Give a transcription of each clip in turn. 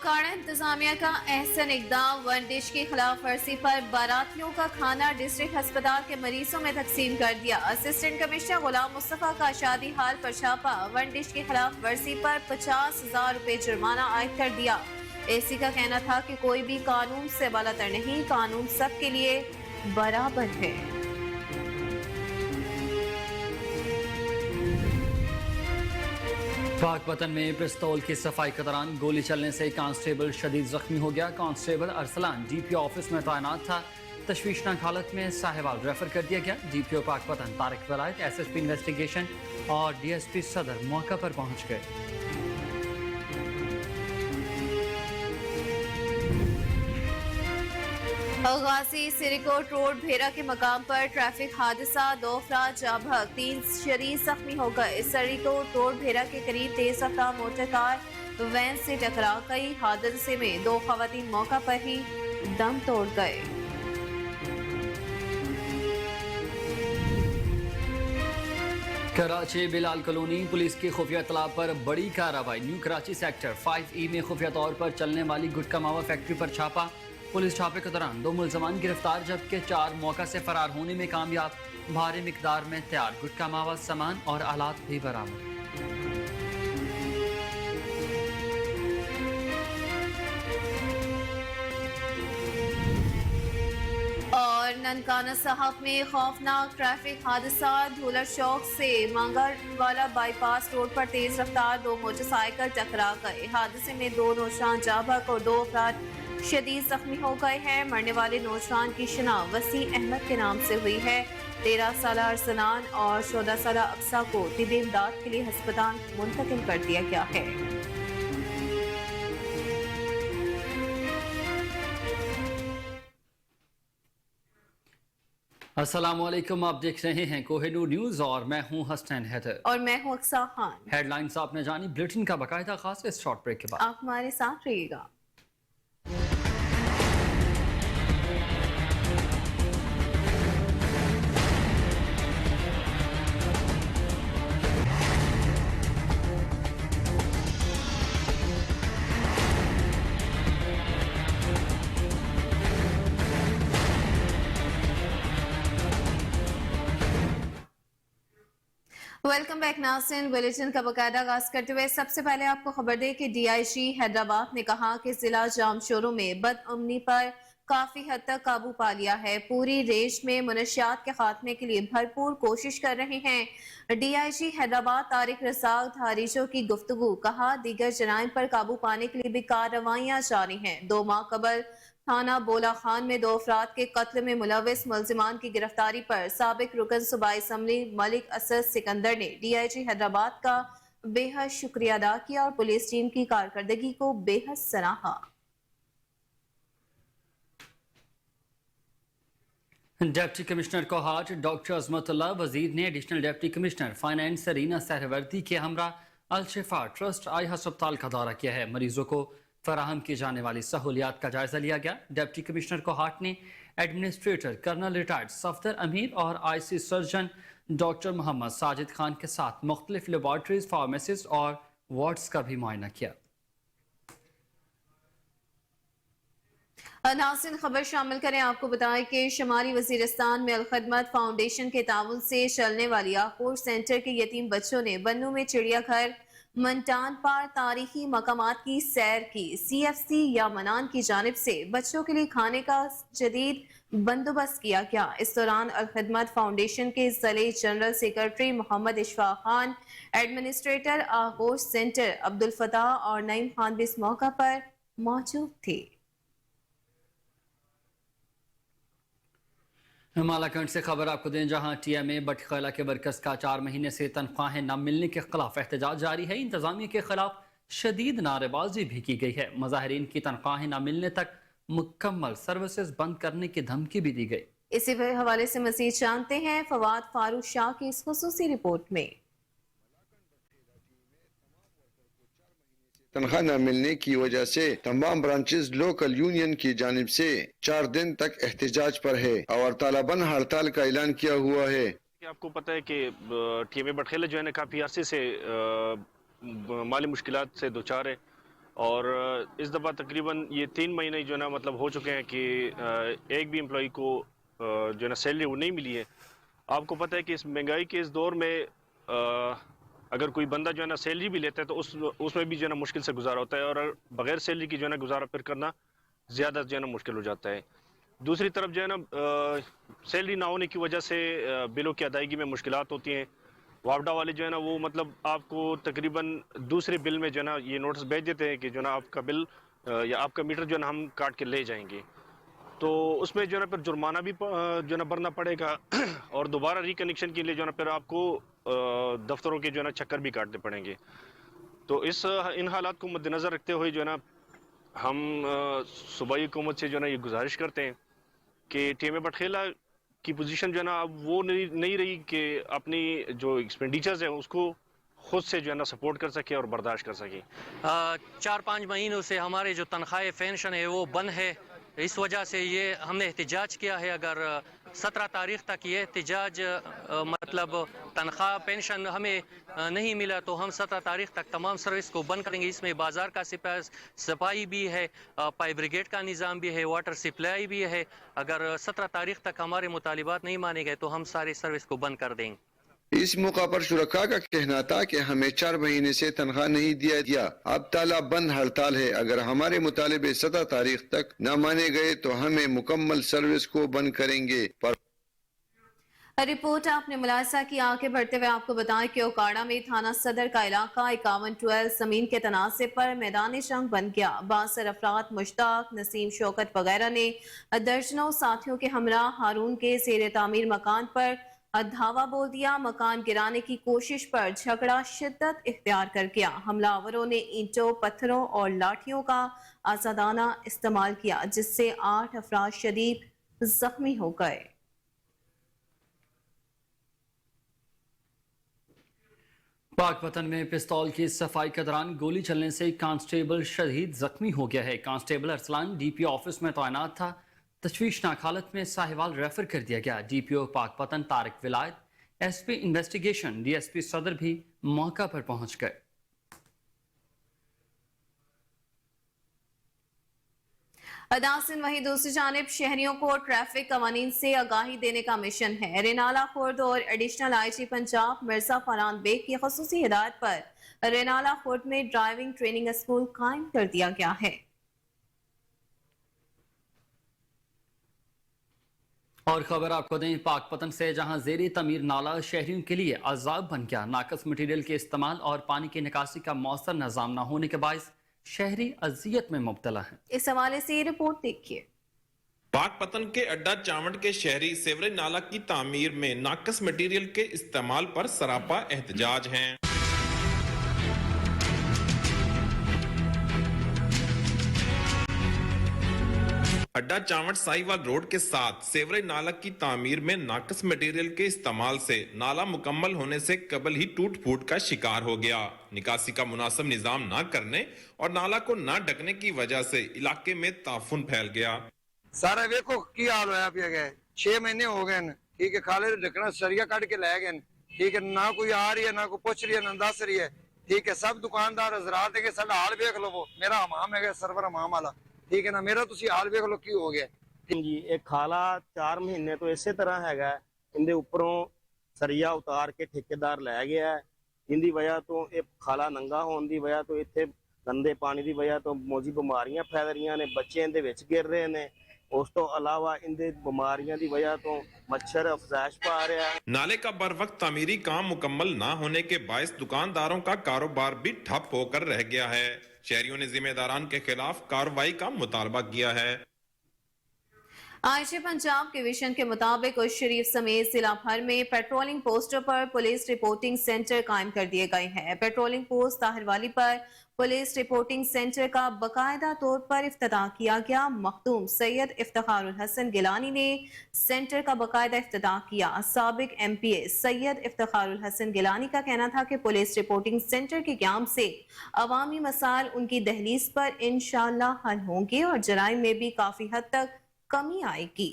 اوکاڑا انتظامیہ کا احسن اقدام، ون ڈش کی خلاف ورزی پر باراتیوں کا کھانا ڈسٹرکٹ ہسپتال کے مریضوں میں تقسیم کر دیا۔ اسسٹنٹ کمشنر غلام مصطفیٰ کا شادی ہال پر چھاپا، ون ڈش کی خلاف ورزی پر 50,000 روپے جرمانہ عائد کر دیا۔ اے سی کا کہنا تھا کہ کوئی بھی قانون سے بالاتر نہیں، قانون سب کے لیے برابر ہے۔ پاک پتن میں پستول کی صفائی کے دوران گولی چلنے سے کانسٹیبل شدید زخمی ہو گیا۔ Constable Arsalan D P O office میں تعینات تھا، تشویشناک حالت میں ساہیوال ریفر کر دیا گیا۔ ڈی پی او پاک پتن طارق ولایت، ایس ایس پی انویسٹیگیشن اور ڈی ایس پی صدر موقع پر پہنچ گئے۔ غازی سریکوٹ روڈ بھیرا کے مقام پر ٹریفک حادثہ، 2 افراد جاں بحق، 3 شدید زخمی ہو گئے۔ سریکوٹ روڈ بھیرا کے قریب تیز رفتار موٹر کار وین سے ٹکرا گئی، حادثے میں 2 خواتین موقع پر ہی دم توڑ گئے۔ کراچی بلال کالونی، پولیس کی خفیہ اطلاع پر بڑی کارروائی، نیو کراچی سیکٹر 5E میں خفیہ طور پر چلنے والی گٹکا ماوا فیکٹری پر چھاپا۔ پولیس چھاپے کے دوران 2 ملزمان گرفتار جبکہ 4 موقع سے فرار ہونے میں کامیاب۔ بھاری مقدار میں تیار گٹکا ماوا سامان اور آلات بھی برآمد۔ اور ننکانہ صاحب میں خوفناک ٹریفک حادثہ، دھولر چوک سے مانگڑ والا بائی پاس روڈ پر تیز رفتار 2 موٹر سائیکل ٹکرا گئے۔ حادثے میں 2 نوجوان جاں بحق اور 2 افراد شدید زخمی ہو گئے ہیں۔ مرنے والے نوجوان کی شناخت وسیع احمد کے نام سے ہوئی ہے۔ 13 سالہ ارسلان اور 14 سالہ اقصیٰ کو طبی امداد کے لیے ہسپتال منتقل کر دیا گیا ہے۔ السلام علیکم، آپ دیکھ رہے ہیں کوہ نور نیوز اور میں ہوں حسنین حیدر اور میں ہوں اقصیٰ خان۔ ہیڈ لائنز آپ نے جانی، بلیٹن کا باقاعدہ خاص اس شارٹ بریک کے بعد آپ ہمارے ساتھ رہیے گا۔ ویلکم بیک ناظرین، بلیٹن کا باقاعدہ آغاز کرتے ہوئے سب سے پہلے آپ کو خبر دے کہ ڈی آئی جی حیدرآباد نے کہا کہ ضلع جام شوروں میں بد امنی پر کافی حد تک قابو پا لیا ہے، پوری رینج میں منشیات کے خاتمے کے لیے بھرپور کوشش کر رہے ہیں۔ ڈی آئی جی حیدرآباد طارق رزاق دھاریچو کی گفتگو، کہا دیگر جرائم پر قابو پانے کے لیے بھی کارروائیاں جاری ہیں۔ 2 ماہ قبل تھانہ بولا خان میں 2 افراد کے قتل میں ملوث ملزمان کی گرفتاری پر سابق رکن صوبائی اسمبلی ملک اسد سکندر نے ڈی آئی جی حیدرآباد کا بے حد شکریہ ادا کیا اور پولیس ٹیم کی کارکردگی کو بے حد سراہا۔ ڈپٹی کمشنر کوہاٹ ڈاکٹر عظمت اللہ وزیر نے additional deputy commissioner finance Sarina Suhrawardi کے ہمراہ الشفا ٹرسٹ آئی ہسپتال کا دورہ کیا ہے۔ مریضوں کو فراہم کی جانے والی سہولیات کا جائزہ لیا گیا۔ ڈپٹی کمشنر کوہاٹ نے ایڈمنسٹریٹر کرنل ریٹائرڈ صفدر امیر اور آئی سی سرجن ڈاکٹر محمد ساجد خان کے ساتھ مختلف لیبارٹریز، فارمیسز اور وارڈز کا بھی معائنہ کیا۔ ناظرین خبر شامل کریں، آپ کو بتائیں کہ شمالی وزیرستان میں الخدمت فاؤنڈیشن کے تعاون سے چلنے والی آخور سینٹر کے یتیم بچوں نے بنو میں چڑیا گھر، منٹان پار تاریخی مقامات کی سیر کی۔ سی ایف سی یا منان کی جانب سے بچوں کے لیے کھانے کا جدید بندوبست کیا گیا۔ اس دوران الخدمت فاؤنڈیشن کے ضلعی جنرل سیکرٹری محمد اشفاق خان، ایڈمنسٹریٹر آغوش سینٹر عبدالفتاح اور نعیم خان بھی اس موقع پر موجود تھے۔ مالاکنڈ سے خبر آپ کو دیں، جہاں T M a but Khela کے ورکرز کا 4 مہینے سے تنخواہیں نہ ملنے کے خلاف احتجاج جاری ہے۔ انتظامیہ کے خلاف شدید نعرے بازی بھی کی گئی ہے۔ مظاہرین کی تنخواہیں نہ ملنے تک مکمل سروسز بند کرنے کی دھمکی بھی دی گئی۔ اسی حوالے سے مزید جانتے ہیں فواد فاروق شاہ کی اس خصوصی رپورٹ میں۔ تنخواہ نہ ملنے کی وجہ سے تمام برانچز لوکل یونین کی جانب سے 4 دن تک احتجاج پر ہے اور طالبان ہڑتال کا اعلان کیا ہوا ہے۔ آپ کو پتہ ہے کہ ٹی ایم اے بٹخیلہ جو ہے نا کافی عرصے سے مالی مشکلات سے دوچار ہے اور اس دفعہ تقریباً یہ 3 مہینے جو ہے نا مطلب ہو چکے ہیں کہ ایک بھی امپلائی کو جو ہے نا سیلری وہ نہیں ملی ہے. آپ کو پتہ ہے کہ اس مہنگائی کے اس دور میں اگر کوئی بندہ جو ہے نا سیلری بھی لیتا ہے تو اس میں بھی جو ہے نا مشکل سے گزارا ہوتا ہے, اور بغیر سیلری کی جو ہے نا گزارا پھر کرنا زیادہ جو ہے نا مشکل ہو جاتا ہے. دوسری طرف جو ہے نا سیلری نہ ہونے کی وجہ سے بلوں کی ادائیگی میں مشکلات ہوتی ہیں. واپڈا والے جو ہے نا وہ مطلب آپ کو تقریباً دوسرے بل میں جو ہے نا یہ نوٹس بھیج دیتے ہیں کہ جو ہے نا آپ کا بل یا آپ کا میٹر جو ہے نا ہم کاٹ کے لے جائیں گے. تو اس میں جو ہے نا پھر جرمانہ بھی جو ہے نا بھرنا پڑے گا, اور دوبارہ ریکنیکشن کے لیے جو ہے نا پھر آپ کو دفتروں کے جو ہے نا چکر بھی کاٹنے پڑیں گے. تو ان حالات کو مد نظر رکھتے ہوئے جو ہے نا ہم صوبائی حکومت سے جو ہے نا یہ گزارش کرتے ہیں کہ ٹی ایم اے بٹخیلہ کی پوزیشن جو ہے نا اب وہ نہیں رہی کہ اپنی جو ایکسپینڈیچرز ہیں اس کو خود سے جو ہے نا سپورٹ کر سکے اور برداشت کر سکے. 4-5 مہینوں سے ہمارے جو تنخواہ پینشن ہے وہ بند ہے. اس وجہ سے یہ ہم نے احتجاج کیا ہے. اگر 17 تاریخ تک یہ احتجاج مطلب تنخواہ پینشن ہمیں نہیں ملا تو ہم 17 تاریخ تک تمام سروس کو بند کریں گے. اس میں بازار کا صفائی بھی ہے, فائر بریگیڈ کا نظام بھی ہے, واٹر سپلائی بھی ہے. اگر 17 تاریخ تک ہمارے مطالبات نہیں مانے گئے تو ہم سارے سروس کو بند کر دیں گے. اس موقع پر شرکاء کا کہنا تھا کہ ہمیں 4 مہینے سے تنخواہ نہیں دیا گیا, اب تالا بند ہڑتال ہے. اگر ہمارے مطالبے 17 تاریخ تک نہ مانے گئے تو ہمیں مکمل سروس کو بند کریں گے. رپورٹ آپ نے ملاحظہ کی. آگے بڑھتے ہوئے آپ کو بتائیں کہ اوکاڑا میں تھانہ صدر کا علاقہ 51-12 زمین کے تنازع پر میدان جنگ بن گیا. 62 افراد مشتاق, نسیم, شوکت وغیرہ نے درجنوں ساتھیوں کے ہمراہ ہارون کے زیر تعمیر مکان پر دھاوا بول دیا. مکان گرانے کی کوشش پر جھگڑا شدت اختیار کر گیا. حملہ آوروں نے اینٹوں, پتھروں اور لاٹھیوں کا آزادانہ استعمال کیا جس سے 8 افراد شدید زخمی ہو گئے. پاک پتن میں پستول کی صفائی کے دوران گولی چلنے سے کانسٹیبل شدید زخمی ہو گیا ہے. Constable Arsalan D P O office میں تعینات تھا. تشویشناک حالت میں ساہیوال ریفر کر دیا گیا. ڈی پی او پاک پتن طارق ولایت, S P investigation D S P صدر بھی موقع پر پہنچ گئے. اداسن وہیں دوسری جانب شہریوں کو ٹریفک قوانین سے آگاہی دینے کا مشن ہے. رینالہ خورد اور additional I G Punjab Mirza Farhan Baig کی خصوصی ہدایت پر رینالہ خورد میں ڈرائیونگ ٹریننگ اسکول قائم کر دیا گیا ہے. اور خبر آپ کو دیں پاک پتن سے, جہاں زیر تعمیر نالا شہریوں کے لیے عذاب بن گیا. ناقص مٹیریل کے استعمال اور پانی کی نکاسی کا مؤثر نظام نہ ہونے کے باعث شہری اذیت میں مبتلا ہیں. اس حوالے سے یہ رپورٹ دیکھیے. پاک پتن کے اڈا چاونڈ کے شہری سیوریج نالہ کی تعمیر میں ناقص مٹیریل کے استعمال پر سراپا احتجاج ہیں. اڈا چاونڈ سائیوال روڈ کے ساتھ سیوریج نالہ کی تعمیر میں ناقص مٹیریل کے استعمال سے نالا مکمل ہونے سے قبل ہی ٹوٹ پھوٹ کا شکار ہو گیا. نکاسی کا مناسب نظام نہ کرنے اور نالا کو نہ ڈھکنے کی وجہ سے علاقے میں تعفن پھیل گیا. سارا ویکو کی حال ہویا پیا گیا. 6 مہینے ہو گئے ٹھیک ہے, کھالے ڈھکنا سریا کٹ کے لے گئے ٹھیک ہے. نہ کوئی آ رہی ہے, نہ کوئی پوچھ رہی ہے, نہ دس رہی ہے ٹھیک ہے. سب دکاندار حضرات ہے کہ سارا حال ویکھ لو. میرا حمام ہے سرور حمام والا ٹھیک ہے نا, میرا تسی حال ویکھ لو کی ہو گیا. جی ایک کھالا 4 مہینے تو اسی طرح ہے. اندے اوپروں سریا اتار کے ٹھیکیدار لے گیا ہے. ان دی وجہ تو یہ کھالا ننگا ہون دی وجہ تو اتنے گندے پانی دی وجہ تو موجی بیماریاں پھیل رہی نے. بچے اندے وچ گر رہے نے. اس تو علاوہ اندے بیماریاں دی وجہ تو مچھر افزائش پا رہا ہے. نالے کا بر وقت تعمیری کام مکمل نہ ہونے کے باعث دکانداروں کا کاروبار بھی ٹھپ ہو کر رہ گیا ہے. شہریوں نے ذمہ داران کے خلاف کارروائی کا مطالبہ کیا ہے. آئی جی پنجاب کے ویژن کے مطابق اس شریف سمیت ضلع بھر میں پیٹرولنگ پوسٹوں پر پولیس رپورٹنگ سینٹر قائم کر دیے گئے ہیں. پیٹرولنگ پوسٹ طاہر والی پر پولیس رپورٹنگ سینٹر کا باقاعدہ طور پر افتتاح کیا گیا. مخدوم سید افتخار الحسن گیلانی نے سینٹر کا باقاعدہ افتتاح کیا. سابق ایم پی اے سید افتخار الحسن گیلانی کا کہنا تھا کہ پولیس رپورٹنگ سینٹر کے قیام سے عوامی مسائل ان کی دہلیز پر انشاءاللہ حل ہوں گے اور جرائم میں بھی کافی حد تک کمی آئے گی.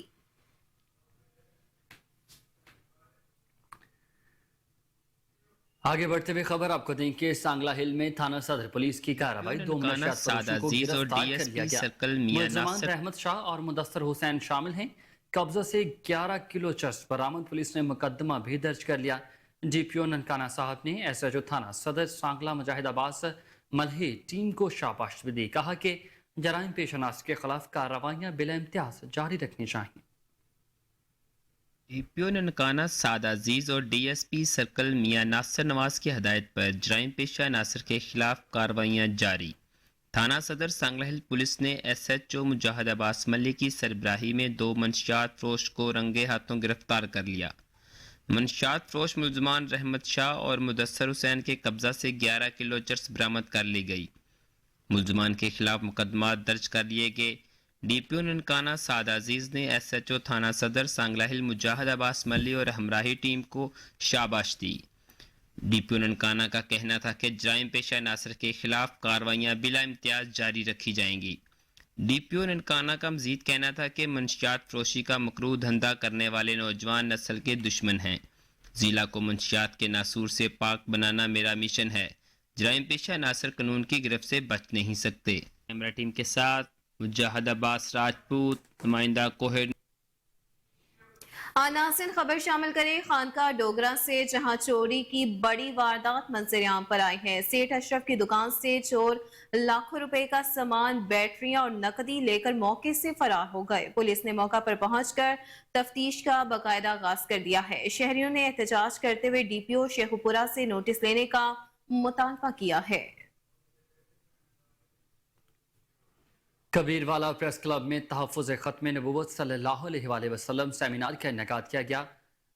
आगे बढ़ते हुए खबर आपको दें कि सांगला हिल में थाना सदर पुलिस की कार्रवाई दो ननकाना सादा अजीज और डीएसपी सर्कल मियां नासिर रहमत शाह और मुदस्सर हुसैन शामिल हैं। कब्जा से 11 किलो चरस बरामद, पुलिस ने मुकदमा भी दर्ज कर लिया। डीपीओ ननकाना साहब ने एसएचओ थाना सदर सांगला मुजाहिद अब्बास मलही टीम को शाबाश दी। कहा कि जराइम पेश अनासर के खिलाफ कार्रवाइयां बिला इम्तियाज जारी रखनी चाहिए। डीपीओ ननकाना सादा अजीज और डीएसपी सर्कल मियां नासिर नवाज की हदायत पर जराइम पेशा नासिर के खिलाफ कार्रवाइयां जारी। थाना सदर सांगला हिल पुलिस ने एसएचओ मुजाहिद अब्बास मल्ली की सरबराही में 2 मंशियात फरोश को रंगे हाथों गिरफ्तार कर लिया। मंशियात फरोश मुलजमान रहमत शाह और मुदस्सर हुसैन के कब्जा से 11 किलो चरस बरामद कर ली गई। मुलजमान के खिलाफ मुकदमा दर्ज कर लिए गए। डीपीओ ननकाना सादा अजीज ने एसएचओ थाना सदर सांगला हिल मुजाहिद अब्बास मल्ली और हमराही टीम को शाबाश दी। डीपीओ ननकाना का कहना था कि जराइम पेशा नासिर के खिलाफ कार्रवाइयां बिला इम्तियाज जारी रखी जाएंगी। डीपीओ ननकाना का मजीद कहना था कि मंशियात फरोशी का मकरूह धंधा करने वाले नौजवान नस्ल के दुश्मन हैं। जिला को मंशियात के नासूर से पाक बनाना मेरा मिशन है। जराइम पेशा नासिर कानून की गिरफ्त से बच नहीं सकते। कैमरा टीम के साथ मुजाहिद अब्बास राजपूत, नुमाइंदा कोहेर। नाज़रीन, खबर शामिल करें खानका डोगरा से, जहां चोरी की बड़ी वारदात मंजर-ए-आम पर आई है। सेठ अशरफ की दुकान से चोर लाखों रुपए का सामान, बैटरियां और नकदी लेकर मौके से फरार हो गए। पुलिस ने मौका पर पहुंचकर तफ्तीश का बाकायदा आगाज कर दिया है। शहरियों ने एहतजाज करते हुए डीपीओ शेखुपुरा से नोटिस लेने का मुतालबा किया है। कबीरवाला प्रेस क्लब में तहफ़्फ़ुज़ ख़त्म नबूवत सल्लल्लाहु अलैहि वसल्लम सेमिनार का इनेकाद किया गया।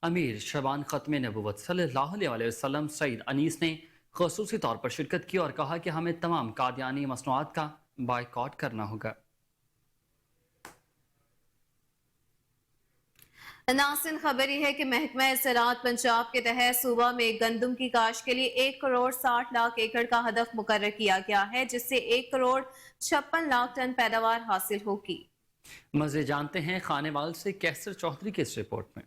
अमीर शबान ख़त्म नबूवत सल्लल्लाहु अलैहि वसल्लम सईद अनीस ने ख़ुसूसी तौर पर शिरकत की और कहा कि हमें तमाम कादियानी मसनूआत का बायकॉट करना होगा। नाज़रीन, खबर यह है कि महकमा ज़राअत पंजाब के तहत सूबा में गंदम की काश्त के लिए 1 करोड़ 60 लाख एकड़ का हदफ मुकर्रर किया गया है, जिससे 1 करोड़ 56 लाख टन पैदावार हासिल होगी। मज़े जानते हैं खानेवाल से कैसर चौधरी की इस रिपोर्ट में।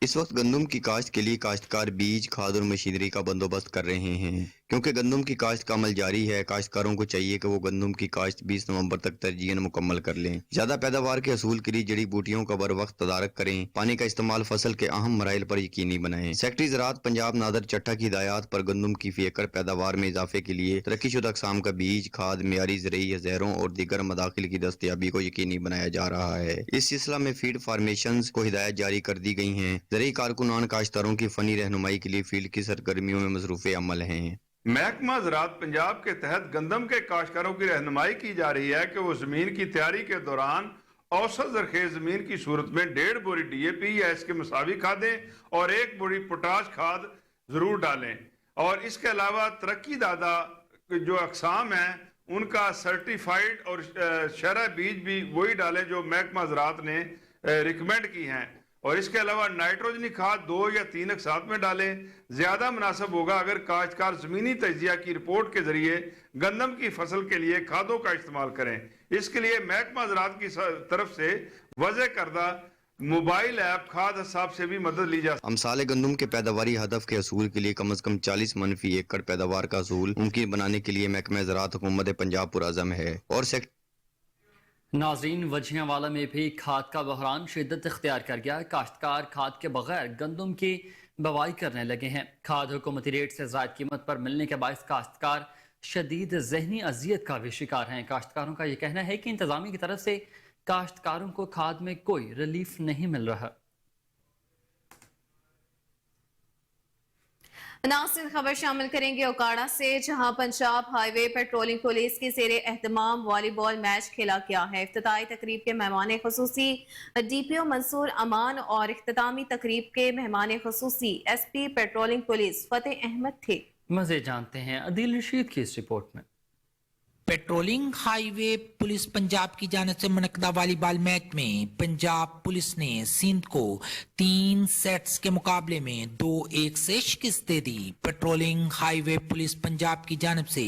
इस वक्त गंदम की काश्त के लिए काश्तकार बीज, खाद और मशीनरी का बंदोबस्त कर रहे हैं। क्योंकि गंदम की काश्त का अमल जारी है, काश्तकारों को चाहिए कि वो गंदम की काश्त 20 नवंबर तक तरजीहन मुकम्मल कर लें। ज्यादा पैदावार के असूल के लिए जड़ी बूटियों का बर वक्त तदारक करें। पानी का इस्तेमाल फसल के अहम मराइल पर यकीनी बनाएं। सेक्रेटरी ज़राअत पंजाब नादर चट्टा की हिदायत पर गंदम की फी एकड़ पैदावार में इजाफे के लिए तरक्कीशुदा अक़साम का बीज, खाद, मियारी ज़रई हज़ैरों और दीगर मदाखिल की दस्तयाबी को यकीनी बनाया जा रहा है। इस सिलसिला में फील्ड फार्मेशंस को हिदायत जारी कर दी गई हैं। ज़रई कारकुनान काश्तकारों की फनी रहनुमाई के लिए फील्ड की सरगर्मियों में मसरूफ़ अमल हैं। महकमा ज़राअत पंजाब के तहत गंदम के काश्तकारों की रहनुमाई की जा रही है कि वो ज़मीन की तैयारी के दौरान औसत ज़रख़ेज़ ज़मीन की सूरत में 1.5 बोरी DAP या इसके मुसावी खादें और 1 बोरी पोटाश खाद ज़रूर डालें। और इसके अलावा तरक्की दादा जो अक़साम हैं उनका सर्टिफाइड और शरह बीज भी वही डालें जो महकमा ज़राअत ने रिकमेंड की हैं। और इसके अलावा नाइट्रोजनी खाद 2 या 3 एक साथ में डालें। ज्यादा मुनासिब होगा अगर काश्तकार ज़मीनी तजिया की रिपोर्ट के जरिए गंदम की फसल के लिए खादों का इस्तेमाल करें। इसके लिए महकमा ज़राअत की तरफ से वज़े करदा मोबाइल ऐप खाद हिसाब से भी मदद ली जा। अमसाले गंदम के पैदावारी हदफ के असूल के लिए कम अज कम 40 मन फी एकड़ पैदावार का असूल मुमकिन बनाने के लिए महकमा ज़राअत हुकूमत पंजाब पुरअज़म है। और नाज़रीन, वजियावाला में भी खाद का बहरान शिद्दत इख्तियार कर गया। काश्तकार खाद के बगैर गंदम की बवाई करने लगे हैं। खाद हुकूमती रेट से ज़ायद कीमत पर मिलने के बायस काश्तकार शदीद ज़हनी अजियत का भी शिकार हैं। काश्तकारों का ये कहना है कि इंतज़ामिया की तरफ से काश्तकारों को खाद में कोई रिलीफ नहीं मिल रहा। नाज़रीन, खबर शामिल करेंगे ओकाड़ा से, जहां पंजाब हाईवे पेट्रोलिंग पुलिस की ज़ेरे एहतमाम वॉलीबॉल मैच खेला गया है। इफ्तिताई तकरीब के मेहमान खुसूसी DPO मंसूर अमान और इख्तितामी तकरीब के मेहमान खुसूसी SP पेट्रोलिंग पुलिस फतेह अहमद थे। मज़े जानते हैं अदील रशीद की इस रिपोर्ट में। पेट्रोलिंग हाईवे पुलिस पंजाब की जानिब से मुनक्किदा वॉलीबॉल मैच में पंजाब पुलिस ने सिंध को 3 सेट्स के मुकाबले में 2-1 से शिकस्त दे दी। पेट्रोलिंग हाईवे पुलिस पंजाब की जानिब से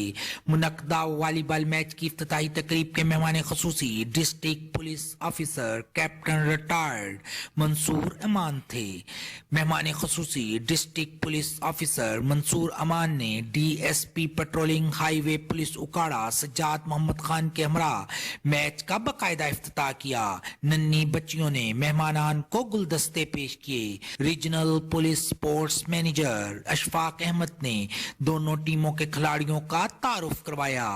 मुनक्किदा वॉलीबॉल मैच की इफ्तिताही तकरीब के मेहमान खसूसी district police officer captain retired Mansoor Aman थे। मेहमान खसूसी district police officer Mansoor Aman ने DSP patrolling highway police Okara Sajjad Mohammad Khan के हमरा मैच का बाकायदा इफ्तिताह किया। नन्ही बच्चियों ने मेहमानान को गुलदस्ते पेश किए। Regional police sports manager Ashfaq Ahmed ने दोनों टीमों के खिलाड़ियों का तारुफ करवाया।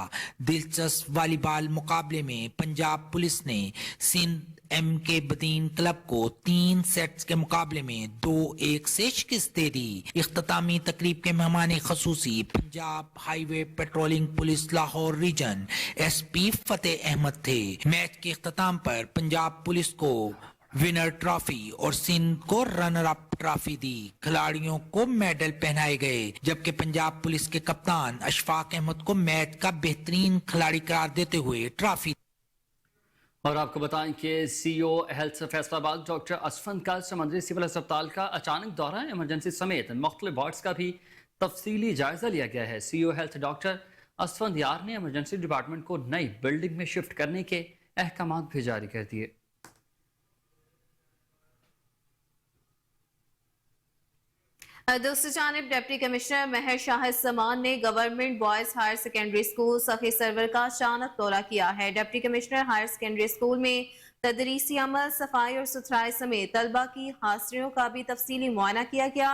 दिलचस्प वॉलीबॉल मुकाबले में पंजाब पुलिस ने सिंध MK बदीन क्लब को 3 सेट्स के मुकाबले में 2-1 से शिकस्त दे दी। इख्तितामी तकरीब के मेहमान खसूसी Punjab highway patrolling police Lahore region SP Fateh Ahmed थे। मैच के इख्तिताम पर पंजाब पुलिस को विनर ट्रॉफी और सिंध को रनर अप ट्रॉफी दी। खिलाड़ियों को मेडल पहनाए गए, जबकि पंजाब पुलिस के कप्तान अशफाक अहमद को मैच का बेहतरीन खिलाड़ी करार देते हुए ट्रॉफी। और आपको बताएं कि CEO health Faisalabad doctor Asfand का समंदरी सिविल अस्पताल का अचानक दौरा इमरजेंसी समेत मुख्तलिफ वार्ड्स का भी तफसीली जायजा लिया गया है। CEO हेल्थ डॉक्टर असफंद यार ने इमरजेंसी डिपार्टमेंट को नई बिल्डिंग में शिफ्ट करने के अहकाम भी जारी कर दिए। दूसरी जानिब डिप्टी कमिश्नर महर शाहिद समान ने government boys higher secondary school Sakhi Sarwar का अचानक दौरा किया है। Deputy commissioner higher secondary school में तदरीसी अमल, सफाई और सुथराई समेत तलबा की हाजिरियों का भी तफसीली मुआयना किया गया।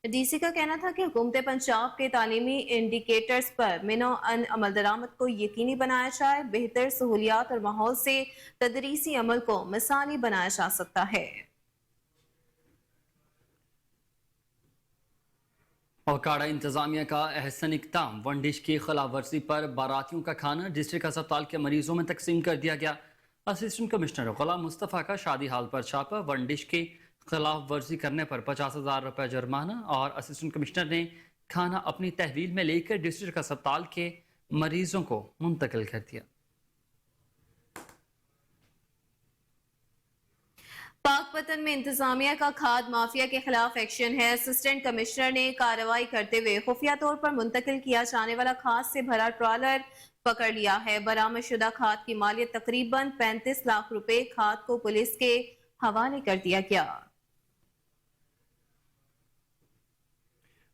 DC का कहना था कि हुकूमत पंजाब के तालीमी इंडिकेटर्स पर मिनो-अन अमल दरामद को यकीनी बनाया जाए। बेहतर सहूलियात और माहौल से तदरीसी अमल को मिसाली बनाया जा सकता है। और काड़ा इंतजामिया का अहसन इक़दाम, वन डिश की खिलाफ वर्जी पर बारातियों का खाना डिस्ट्रिक्ट अस्पताल के मरीजों में तकसीम कर दिया गया। असिस्टेंट कमिश्नर गुलाम मुस्तफ़ा का शादी हाल पर छापा, वन डिश की खिलाफ वर्जी करने पर 50,000 रुपये जुर्माना। और असिस्टेंट कमिश्नर ने खाना अपनी तहवील में लेकर डिस्ट्रिक्ट अस्पताल के मरीजों को मुंतकिल कर दिया। पाकपतन में इंतजामिया का खाद माफिया के खिलाफ एक्शन है। असिस्टेंट कमिश्नर ने कार्रवाई करते हुए खुफिया तौर पर मुंतकिल किया जाने वाला खाद से भरा ट्रॉलर पकड़ लिया है। बरामद शुदा खाद की मालियत तकरीबन 35 लाख रुपए खाद को पुलिस के हवाले कर दिया गया।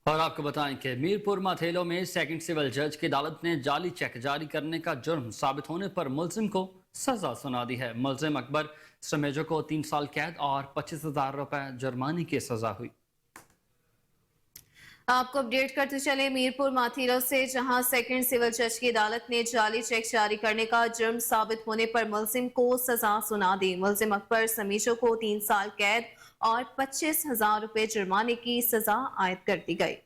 और आपको बताएं कि मीरपुर माथेलो में सेकंड सिविल जज की अदालत ने जाली चेक जारी करने का जुर्म साबित होने पर मुलजिम को सजा सुना दी है। मुलजिम अकबर समेजो को 3 साल कैद और 25,000 रुपए जुर्माने की सजा हुई। आपको अपडेट करते चले मीरपुर माथेलो से, जहां सेकंड सिविल जज की अदालत ने जाली चेक जारी करने का जुर्म साबित होने पर मुलजिम को सजा सुना दी। मुलजिम अकबर समीजो को 3 साल कैद और 25,000 रुपए जुर्माने की सजा आयद कर दी गई।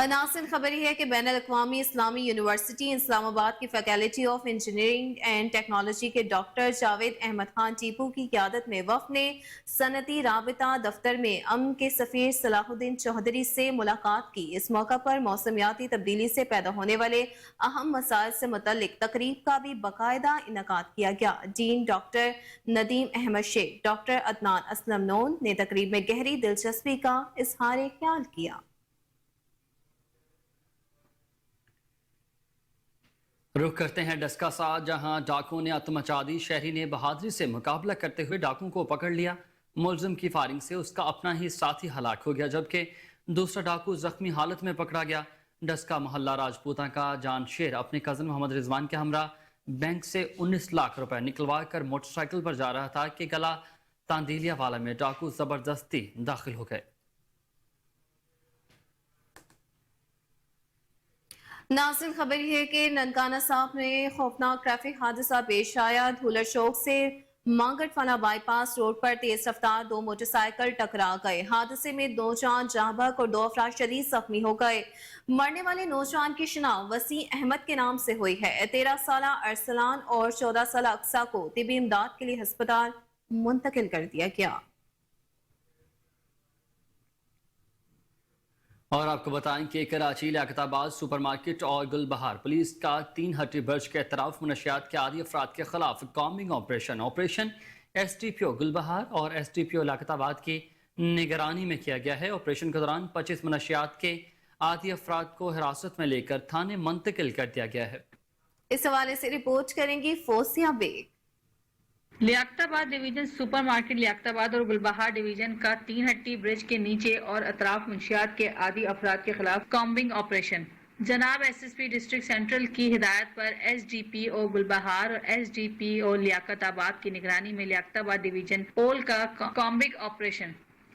नासिन खबर है कि बैनुल अक़वामी इस्लामी यूनिवर्सिटी इस्लामाबाद की faculty of engineering and technology के डॉक्टर जावेद अहमद खान टीपू की क़यादत में वफ़द ने सनती राबिता दफ्तर में अमन के सफ़ीर सलाहुद्दीन चौधरी से मुलाकात की। इस मौका पर मौसमियाती तब्दीली से पैदा होने वाले अहम मसाइल से मुतल्लिक तकरीब का भी बाकायदा इनेकाद किया गया। Dean doctor Nadeem Ahmed Sheikh, doctor Adnan Aslam Noon ने तकरीब में गहरी दिलचस्पी का इजहार ख्याल किया। रुख करते हैं डस्का साथ, जहां डाकुओं ने आत्म मचा दी। शहरी ने बहादुरी से मुकाबला करते हुए डाकुओं को पकड़ लिया। मुलजिम की फायरिंग से उसका अपना ही साथी हलाक हो गया, जबकि दूसरा डाकू जख्मी हालत में पकड़ा गया। डस्का मोहल्ला राजपूता का जानशेर अपने कजन मोहम्मद रिजवान के हमरा बैंक से 19 लाख रुपए निकलवा कर मोटरसाइकिल पर जा रहा था कि गला तांदीलिया वाला में डाकू जबरदस्ती दाखिल हो गए। नाज़रीन खबर है कि ननकाना साहब में खौफनाक ट्रैफिक हादसा पेश आया। धूलर चौक से मांगटवाला बाईपास रोड पर तेज रफ्तार 2 मोटरसाइकिल टकरा गए। हादसे में 2 जान जहां और 2 अफराद शदीद जख्मी हो गए। मरने वाले नौजवान की शिनाख्त वसी अहमद के नाम से हुई है। 13 साला अरसलान और 14 साला अक्सा को तिबी इमदाद के लिए अस्पताल मुंतकिल कर दिया गया। اور آپ کو بتائیں کہ کراچی لیاقت آباد سپر مارکیٹ اور گل بہار پولیس کا 3 ہٹی برج کے اطراف منشیات کے عادی افراد کے خلاف کامبنگ آپریشن ایس ٹی پی او گل بہار اور ایس ٹی پی او لیاقت آباد کی نگرانی میں کیا گیا ہے۔ آپریشن کے دوران 25 منشیات کے عادی افراد کو حراست میں لے کر تھانے منتقل کر دیا گیا ہے۔ اس حوالے سے رپورٹ کریں گی فوسیہ بیگ۔ لیاقت آباد ڈویژن سپر مارکیٹ لیاقت آباد اور گلبہار ڈویژن کا 3 ہٹی برج کے نیچے اور اطراف منشیات کے عادی افراد کے خلاف کامبنگ آپریشن جناب S S P district central کی ہدایت پر ایس ڈی پی او گلبہار اور ایس ڈی پی او لیاقت آباد کی نگرانی میں لیاقت آباد ڈویژن پول کا کامبنگ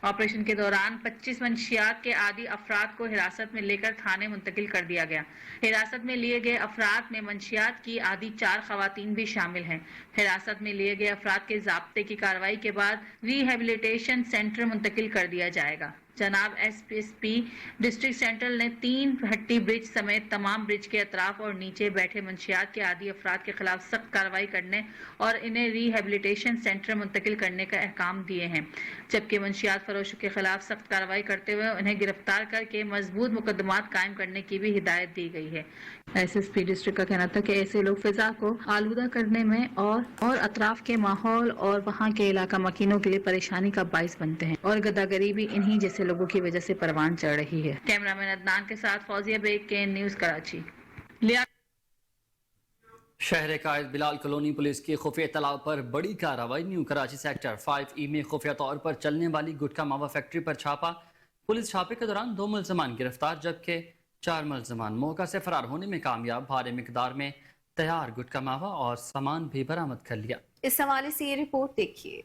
آپریشن کے دوران 25 منشیات کے عادی افراد کو حراست میں لے کر تھانے منتقل کر دیا گیا۔ حراست میں لیے گئے افراد میں منشیات کی عادی 4 خواتین بھی شامل ہیں۔ حراست میں لیے گئے افراد کے ضابطے کی کارروائی کے بعد ری ہیبلیٹیشن سینٹر منتقل کر دیا جائے گا۔ جناب ایس پی ڈسٹرکٹ سینٹرل نے 3 ہٹی برج سمیت تمام برج کے اطراف اور نیچے بیٹھے منشیات کے عادی افراد کے خلاف سخت کارروائی کرنے اور انہیں ری ہیبلیٹیشن سینٹر منتقل کرنے کا احکام دیے ہیں، جبکہ منشیات فروشوں کے خلاف سخت کارروائی کرتے ہوئے انہیں گرفتار کر کے مضبوط مقدمات قائم کرنے کی بھی ہدایت دی گئی ہے۔ ایس ایس پی ڈسٹرکٹ کا کہنا تھا کہ ایسے لوگ فضا کو آلودہ کرنے میں اور اطراف کے ماحول اور وہاں کے علاقہ مکینوں کے لیے پریشانی کا باعث بنتے ہیں اور غداگری بھی انہی جیسے لوگوں کی وجہ سے پروان چڑھ رہی ہے۔ کیمرہ مین عدنان کے ساتھ فوزیہ بیگ، کے نیوز کراچی۔ شہر قائد بلال کالونی پولیس کی خفیہ اطلاع پر بڑی کارروائی۔ نیو کراچی سیکٹر 5E میں خفیہ طور پر چلنے والی گٹکا ماوا فیکٹری پر چھاپا۔ پولیس چھاپے کے دوران 2 ملزمان گرفتار جبکہ 4 ملزمان موقع سے فرار ہونے میں کامیاب۔ بھاری مقدار میں تیار گٹکا ماوا اور سامان بھی برآمد کر لیا۔ اس حوالے سے یہ رپورٹ دیکھیے۔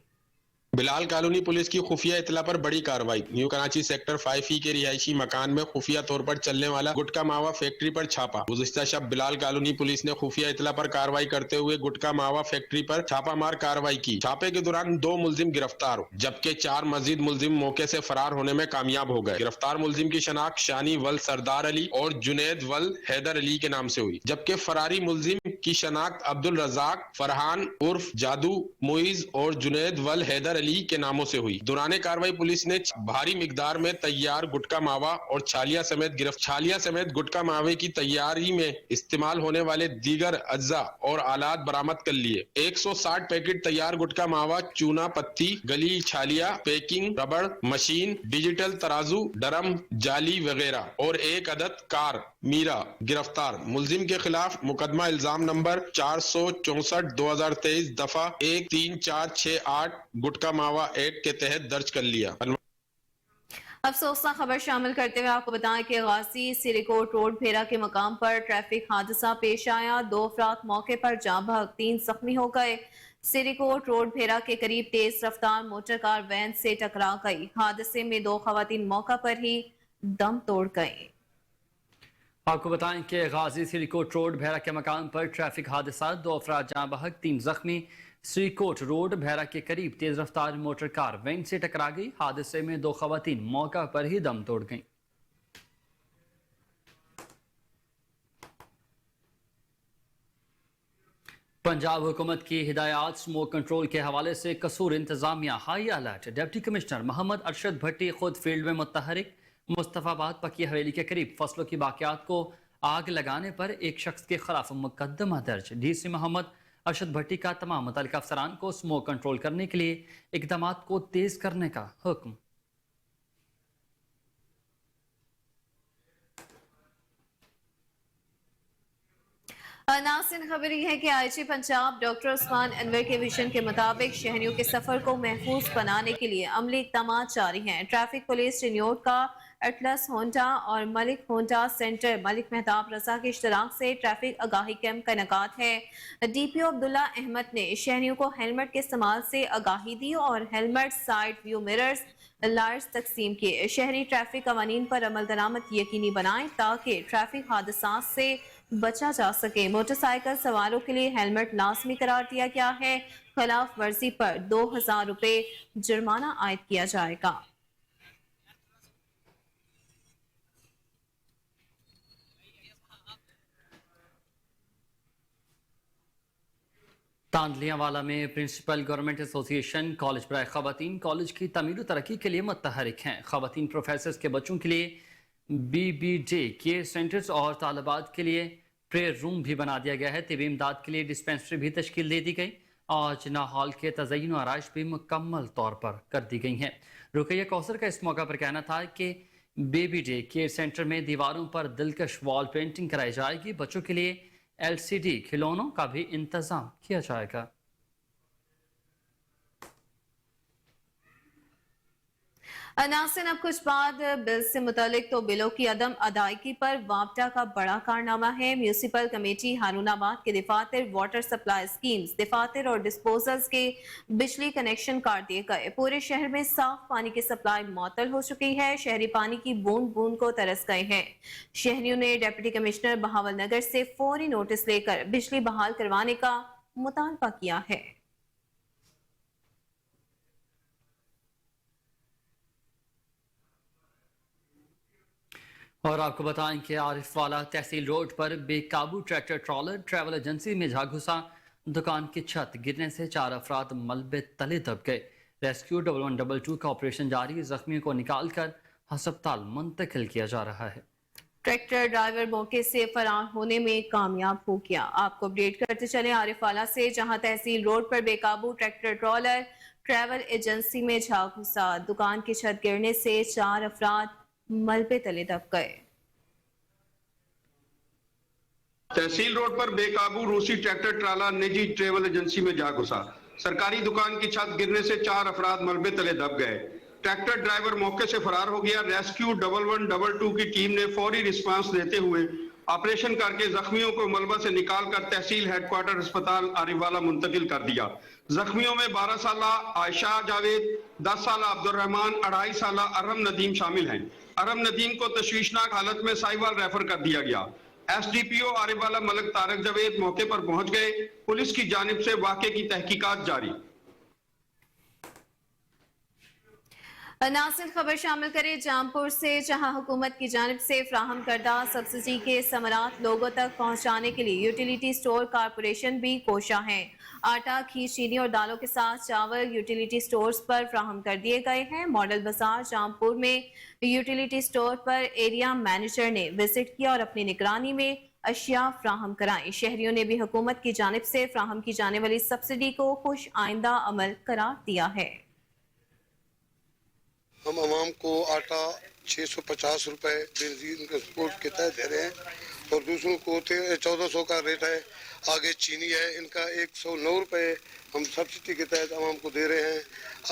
بلال کالونی پولیس کی خفیہ اطلاع پر بڑی کارروائی۔ نیو کراچی سیکٹر 5E کے رہائشی مکان میں خفیہ طور پر چلنے والا گٹکا ماوا فیکٹری پر چھاپا۔ گزشتہ شب بلال کالونی پولیس نے خفیہ اطلاع پر کارروائی کرتے ہوئے گٹکا ماوا فیکٹری پر چھاپا مار کارروائی کی۔ چھاپے کے دوران 2 ملزم گرفتار جبکہ 4 مزید ملزم موقع سے فرار ہونے میں کامیاب ہو گئے۔ گرفتار ملزم کی شناخت شانی ول سردار علی اور جنید ول حیدر علی کے نام سے ہوئی، جبکہ فراری ملزم کی شناخت عبد الرزاق فرحان عرف جادو معیز اور جنید ول حیدر علی کے ناموں سے ہوئی۔ دوران کارروائی پولیس نے بھاری مقدار میں تیار گٹکا ماوا اور چھالیا سمیت گٹکا ماوے کی تیاری میں استعمال ہونے والے دیگر اجزاء اور آلات برآمد کر لیے۔ 160 پیکٹ تیار گٹکا ماوا، چونا پتی، گلی چھالیا، پیکنگ ربڑ مشین، ڈیجیٹل ترازو، ڈرم، جالی وغیرہ اور 1 عدد کار میرا گرفتار۔ ملزم کے خلاف مقدمہ الزام نمبر 464/2023 دفعہ 13468 گٹکا ماوا ایکٹ کے تحت درج کر لیا۔ افسوسناک خبر شامل کرتے ہوئے آپ کو بتائیں کہ غازی سریکوٹ روڈ بھیرا کے مقام پر ٹریفک حادثہ پیش آیا۔ 2 افراد موقع پر جاں بحق، 3 زخمی ہو گئے۔ سریکوٹ روڈ بھیرا کے قریب تیز رفتار موٹر کار وین سے ٹکرا گئی۔ حادثے میں 2 خواتین موقع پر ہی دم توڑ گئیں۔ آپ کو بتائیں کہ غازی سریکوٹ روڈ بھیرا کے مقام پر ٹریفک حادثات، 2 افراد جاں بحق، 3 زخمی۔ سریکوٹ روڈ بھیرا کے قریب تیز رفتار موٹر کار وین سے ٹکرا گئی۔ حادثے میں 2 خواتین موقع پر ہی دم توڑ گئیں۔ پنجاب حکومت کی ہدایات سموک کنٹرول کے حوالے سے قصور انتظامیہ ہائی الرٹ۔ ڈپٹی کمشنر محمد ارشد بھٹی خود فیلڈ میں متحرک۔ مصطفیٰ آباد پکی حویلی کے قریب فصلوں کی باقیات کو آگ لگانے پر ایک شخص کے خلاف مقدمہ درج۔ ڈی سی محمد ارشد بھٹی کا تمام متعلقہ افسران کو سموک کنٹرول کرنے کے لیے اقدامات کو تیز کرنے کا حکم۔ ناظرین، خبر یہ ہے کہ آئی جی پنجاب ڈاکٹر عثمان انور کے ویژن کے مطابق شہریوں کے سفر کو محفوظ بنانے کے لیے عملی اقدامات جاری ہیں۔ ٹریفک پولیس ریونیوڈ کا اٹلس ہونڈا اور ملک ہونڈا سینٹر ملک مہتاب رضا کے اشتراک سے ٹریفک آگاہی کیمپ کا انعقاد ہے۔ ڈی پی او عبداللہ احمد نے شہریوں کو ہیلمٹ کے استعمال سے آگاہی دی اور helmet side view mirrors lights تقسیم کیے۔ شہری ٹریفک قوانین پر عمل درآمد یقینی بنائیں تاکہ ٹریفک حادثات سے بچا جا سکے۔ موٹر سائیکل سواروں کے لیے ہیلمٹ لازمی قرار دیا گیا ہے۔ خلاف ورزی پر 2000 روپے جرمانہ عائد کیا جائے گا۔ تاندلیاں والا میں پرنسپل گورنمنٹ ایسوسی ایشن کالج برائے خواتین کالج کی تعمیر و ترقی کے لیے متحرک ہیں۔ خواتین پروفیسرز کے بچوں کے لیے BBJ केयर सेंटर्स और तालिबात के लिए प्रेयर रूम भी बना दिया गया है। तिबी इमदाद के लिए डिस्पेंसरी भी तश्कील दे दी गई। आज हॉल के तज़य्युन और आराइश भी मुकम्मल तौर पर कर दी गई हैं। रुकैया कौसर का इस मौका पर कहना था कि BBJ केयर सेंटर में दीवारों पर दिलकश वॉल पेंटिंग कराई जाएगी। बच्चों के लिए LCD खिलौनों का भी इंतजाम किया जाएगा। नाज़रीन, अब कुछ बाद बिल से मुतालिक तो बिलों की अदम अदायगी पर वापडा का बड़ा कारनामा है। म्यूनिसिपल कमेटी हारूनाबाद के दफातर, वाटर सप्लाई स्कीम्स, दफातर और डिस्पोजल्स के बिजली कनेक्शन काट दिए गए। पूरे शहर में साफ पानी की सप्लाई मुअत्तल हो चुकी है। शहरी पानी की बूंद बूंद को तरस गए हैं। शहरियों ने डिप्टी कमिश्नर बहावल नगर से फौरी नोटिस लेकर बिजली बहाल करवाने का मुतालबा किया है। और आपको बताएं कि आरिफ वाला तहसील रोड पर बेकाबू ट्रैक्टर ट्रॉलर ट्रैवल एजेंसी में जा घुसा। दुकान की छत गिरने से 4 अफराद मलबे तले दब गए। रेस्क्यू 1122 का ऑपरेशन जारी। जख्मियों को निकालकर अस्पताल मुंतकिल किया जा रहा है। ट्रैक्टर ड्राइवर मौके से फरार होने में कामयाब हो गया। आपको अपडेट करते चले आरिफ वाला से, जहां तहसील रोड पर बेकाबू ट्रैक्टर ट्रॉलर ट्रैवल एजेंसी में जा घुसा। दुकान की छत गिरने से 4 अफराद मलबे तले दब गए। तहसील रोड पर बेकाबू रूसी ट्रैक्टर ट्राला निजी ट्रेवल एजेंसी में जा घुसा। सरकारी दुकान की छत गिरने से 4 अफराद मलबे तले दब गए। ट्रैक्टर ड्राइवर मौके से फरार हो गया। रेस्क्यू 1122 की टीम ने फौरी रिस्पांस देते हुए ऑपरेशन करके जख्मियों को मलबा से निकालकर तहसील हेडक्वार्टर अस्पताल आरिफवाला मुंतकिल कर दिया। जख्मियों में 12 साला आयशा जावेद, 10 साला अब्दुर्रहमान, 2.5 साला अरहम नदीम शामिल हैं। अरहम नदीम को तशवीशनाक हालत में साहिवाल रेफर कर दिया गया। SDPO आरिफवाला मलक तारक जावेद मौके पर पहुंच गए। पुलिस की जानिब से वाक़े की तहकीकात जारी। नासिर खबर शामिल करें जामपुर से, जहां हुकूमत की जानिब से फ्राहम करदा सब्सिडी के समरात लोगों तक पहुंचाने के लिए यूटिलिटी स्टोर कारपोरेशन भी कोशा है। आटा, घी, चीनी और दालों के साथ चावल यूटिलिटी स्टोर्स पर फ्राहम कर दिए गए हैं। मॉडल बाजार जामपुर में यूटिलिटी स्टोर पर एरिया मैनेजर ने विजिट किया और अपनी निगरानी में अशिया फ्राहम कराई। शहरियों ने भी हुकूमत की जानिब से फ्राहम की जाने वाली सब्सिडी को खुश आइंदा अमल करार दिया है। हम आवाम को आटा 650 रुपए बेंजीन के सपोर्ट के तहत दे रहे हैं और दूसरों को 1400 का रेट है। आगे चीनी है, इनका 109 रुपए हम सब्सिडी के तहत आवाम को दे रहे हैं।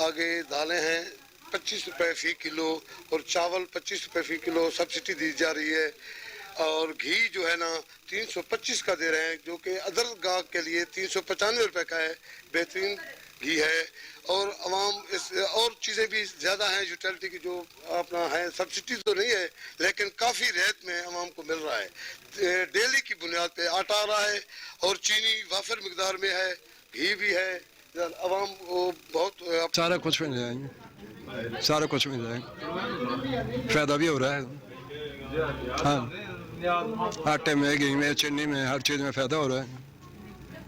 आगे दालें हैं 25 रुपए फी किलो और चावल 25 रुपए फी किलो सब्सिडी दी जा रही है। और घी जो है ना 325 का दे रहे हैं, जो कि अदर गाहक के लिए 395 रुपए का है। बेहतरीन घी है और अवाम इस और चीज़ें भी ज़्यादा हैं यूटिलिटी की जो अपना है। सब्सिडी तो नहीं है लेकिन काफ़ी रेट में अवाम को मिल रहा है। डेली की बुनियाद पे आटा आ रहा है और चीनी वाफिर मिकदार में है, घी भी है। अवाम को बहुत सारा कुछ मिल जाएंगे, सारा कुछ मिल जाएंगे, फ़ायदा भी हो रहा है। हाँ, आटे में, घी में, चीनी में, हर चीज़ में फ़ायदा हो रहा है।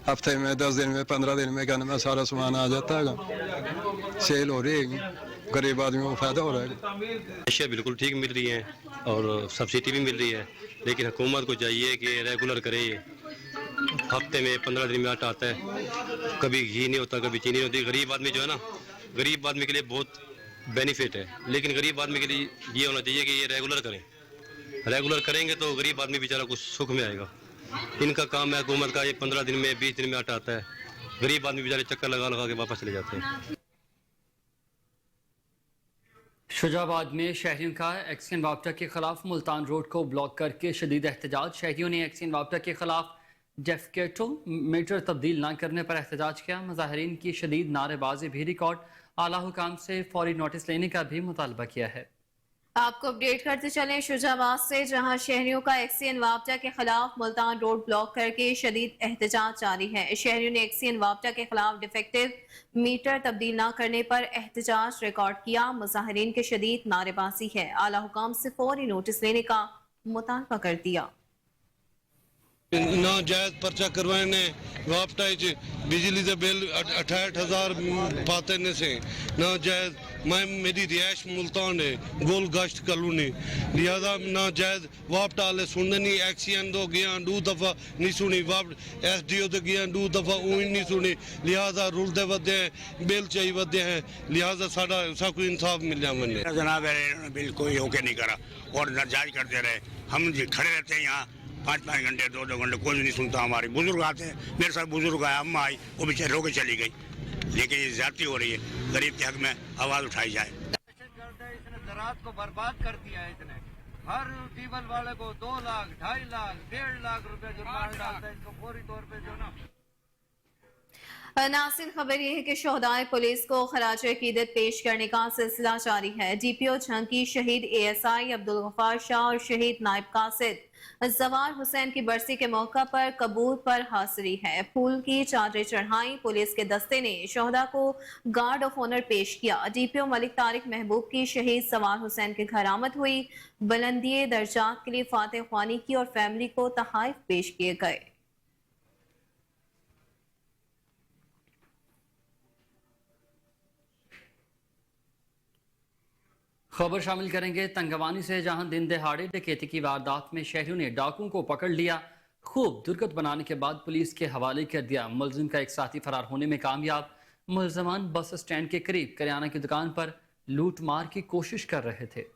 हफ्ते में, 10 दिन में, 15 दिन में कहने में सारा सामान आ जाता है। सेल हो रही है, गरीब आदमियों को फ़ायदा हो रहा है। अशिया बिल्कुल ठीक मिल रही है और सब्सिडी भी मिल रही है, लेकिन हुकूमत को चाहिए कि रेगुलर करे। ये हफ्ते में 15 दिन में आटा आता है, कभी घी नहीं होता, कभी चीनी नहीं होती। गरीब आदमी जो है ना, गरीब आदमी के लिए बहुत बेनिफिट है, लेकिन गरीब आदमी के लिए ये होना चाहिए कि ये रेगुलर करें। रेगुलर करेंगे तो गरीब आदमी बेचारा कुछ सुख में आएगा। इनका काम है हुकूमत का, ये 15 दिन में, 20 दिन में आटा आता है। गरीब आदमी बेचारे चक्कर लगा लगा के वापस चले जाते हैं। शुजाबाद में शहरियों का एक्सियन वापटा के खिलाफ मुल्तान रोड को ब्लॉक करके शदीद एहतजाज। शहरियों ने एक्सियन वापटा के खिलाफ डेफिकेटो मीटर तब्दील न करने पर एहतजाज किया। मुजाहिरीन की शदीद नारेबाजी भी रिकॉर्ड। आला हुकाम से फौरी नोटिस लेने का भी मुतालबा किया है। आपको अपडेट करते चलें शुजाबाद से, जहां शहरियों का एक्सियन वापटा के खिलाफ मुल्तान रोड ब्लॉक करके शदीद एहतजाज जारी है। शहरियों ने एक्सियन वापटा के खिलाफ डिफेक्टिव मीटर तब्दील न करने पर एहतजाज रिकॉर्ड किया। मुजाहिरीन के शदीद नारेबाजी है। आला हुकाम से फौरी नोटिस लेने का मुतालबा कर दिया। नाजायज पर्चा करवाने वापटा बिजली का बिल 68,000 पाते ने से नाजायज मेरी रिहाइश मुल्तान है, गोल गश्त कॉलोनी, लिहाजा नाजायज वाप टाले सुनने नहीं, एक्सीडेंट हो गया 2 दफा नहीं सुनी, वाप SDO तो गया 2 दफा वो नहीं सुनी, लिहाजा रुलते वदे हैं, बिल चाहिए वदे हैं, लिहाजा साडा सबको इंसाफ मिल जाए। मैंने जनाब इन्होंने बिल कोई होके नहीं करा और नाजायज करते रहे, हम खड़े रहते हैं यहाँ 5-5 घंटे 2-2 घंटे, कोई नहीं सुनता। हमारे बुजुर्ग आते हैं, मेरे साथ बुजुर्ग आया, अम्मा आई, वो बेचारे रो के चली गई, लेकिन ये ज्यादती हो रही है, गरीब के हक में आवाज उठाई जाए। इसने ज़राअत को बर्बाद कर दिया है, इसने हर टीबल वाले को 2 लाख 2.5 लाख 1.5 लाख रुपए जुर्माना डालता है, इसको फौरी तौर पे जो ना। नाज़रीन, खबर यह है कि शोहदाए पुलिस को खराज अकीदत पेश करने का सिलसिला जारी है। DPO झंकी शहीद ASI अब्दुल गफ्फार शाह और शहीद नायब कासिद जवार हुसैन की बरसी के मौका पर कबूर पर हाजिरी है। फूल की चादरें चढ़ाई, पुलिस के दस्ते ने शोहदा को गार्ड ऑफ ऑनर पेश किया। DPO मलिक तारिक महबूब की शहीद सवार हुसैन के घर आमद हुई। बुलंदी दर्जात के लिए फातह ख्वानी की और फैमिली को तहाइफ पेश किए गए। खबर शामिल करेंगे तंगवानी से, जहां दिन दहाड़े डकैती की वारदात में शहरियों ने डाकुओं को पकड़ लिया। खूब दुर्गत बनाने के बाद पुलिस के हवाले कर दिया। मुलजिम का एक साथी फरार होने में कामयाब। मुलजमान बस स्टैंड के करीब करियाना की दुकान पर लूट मार की कोशिश कर रहे थे।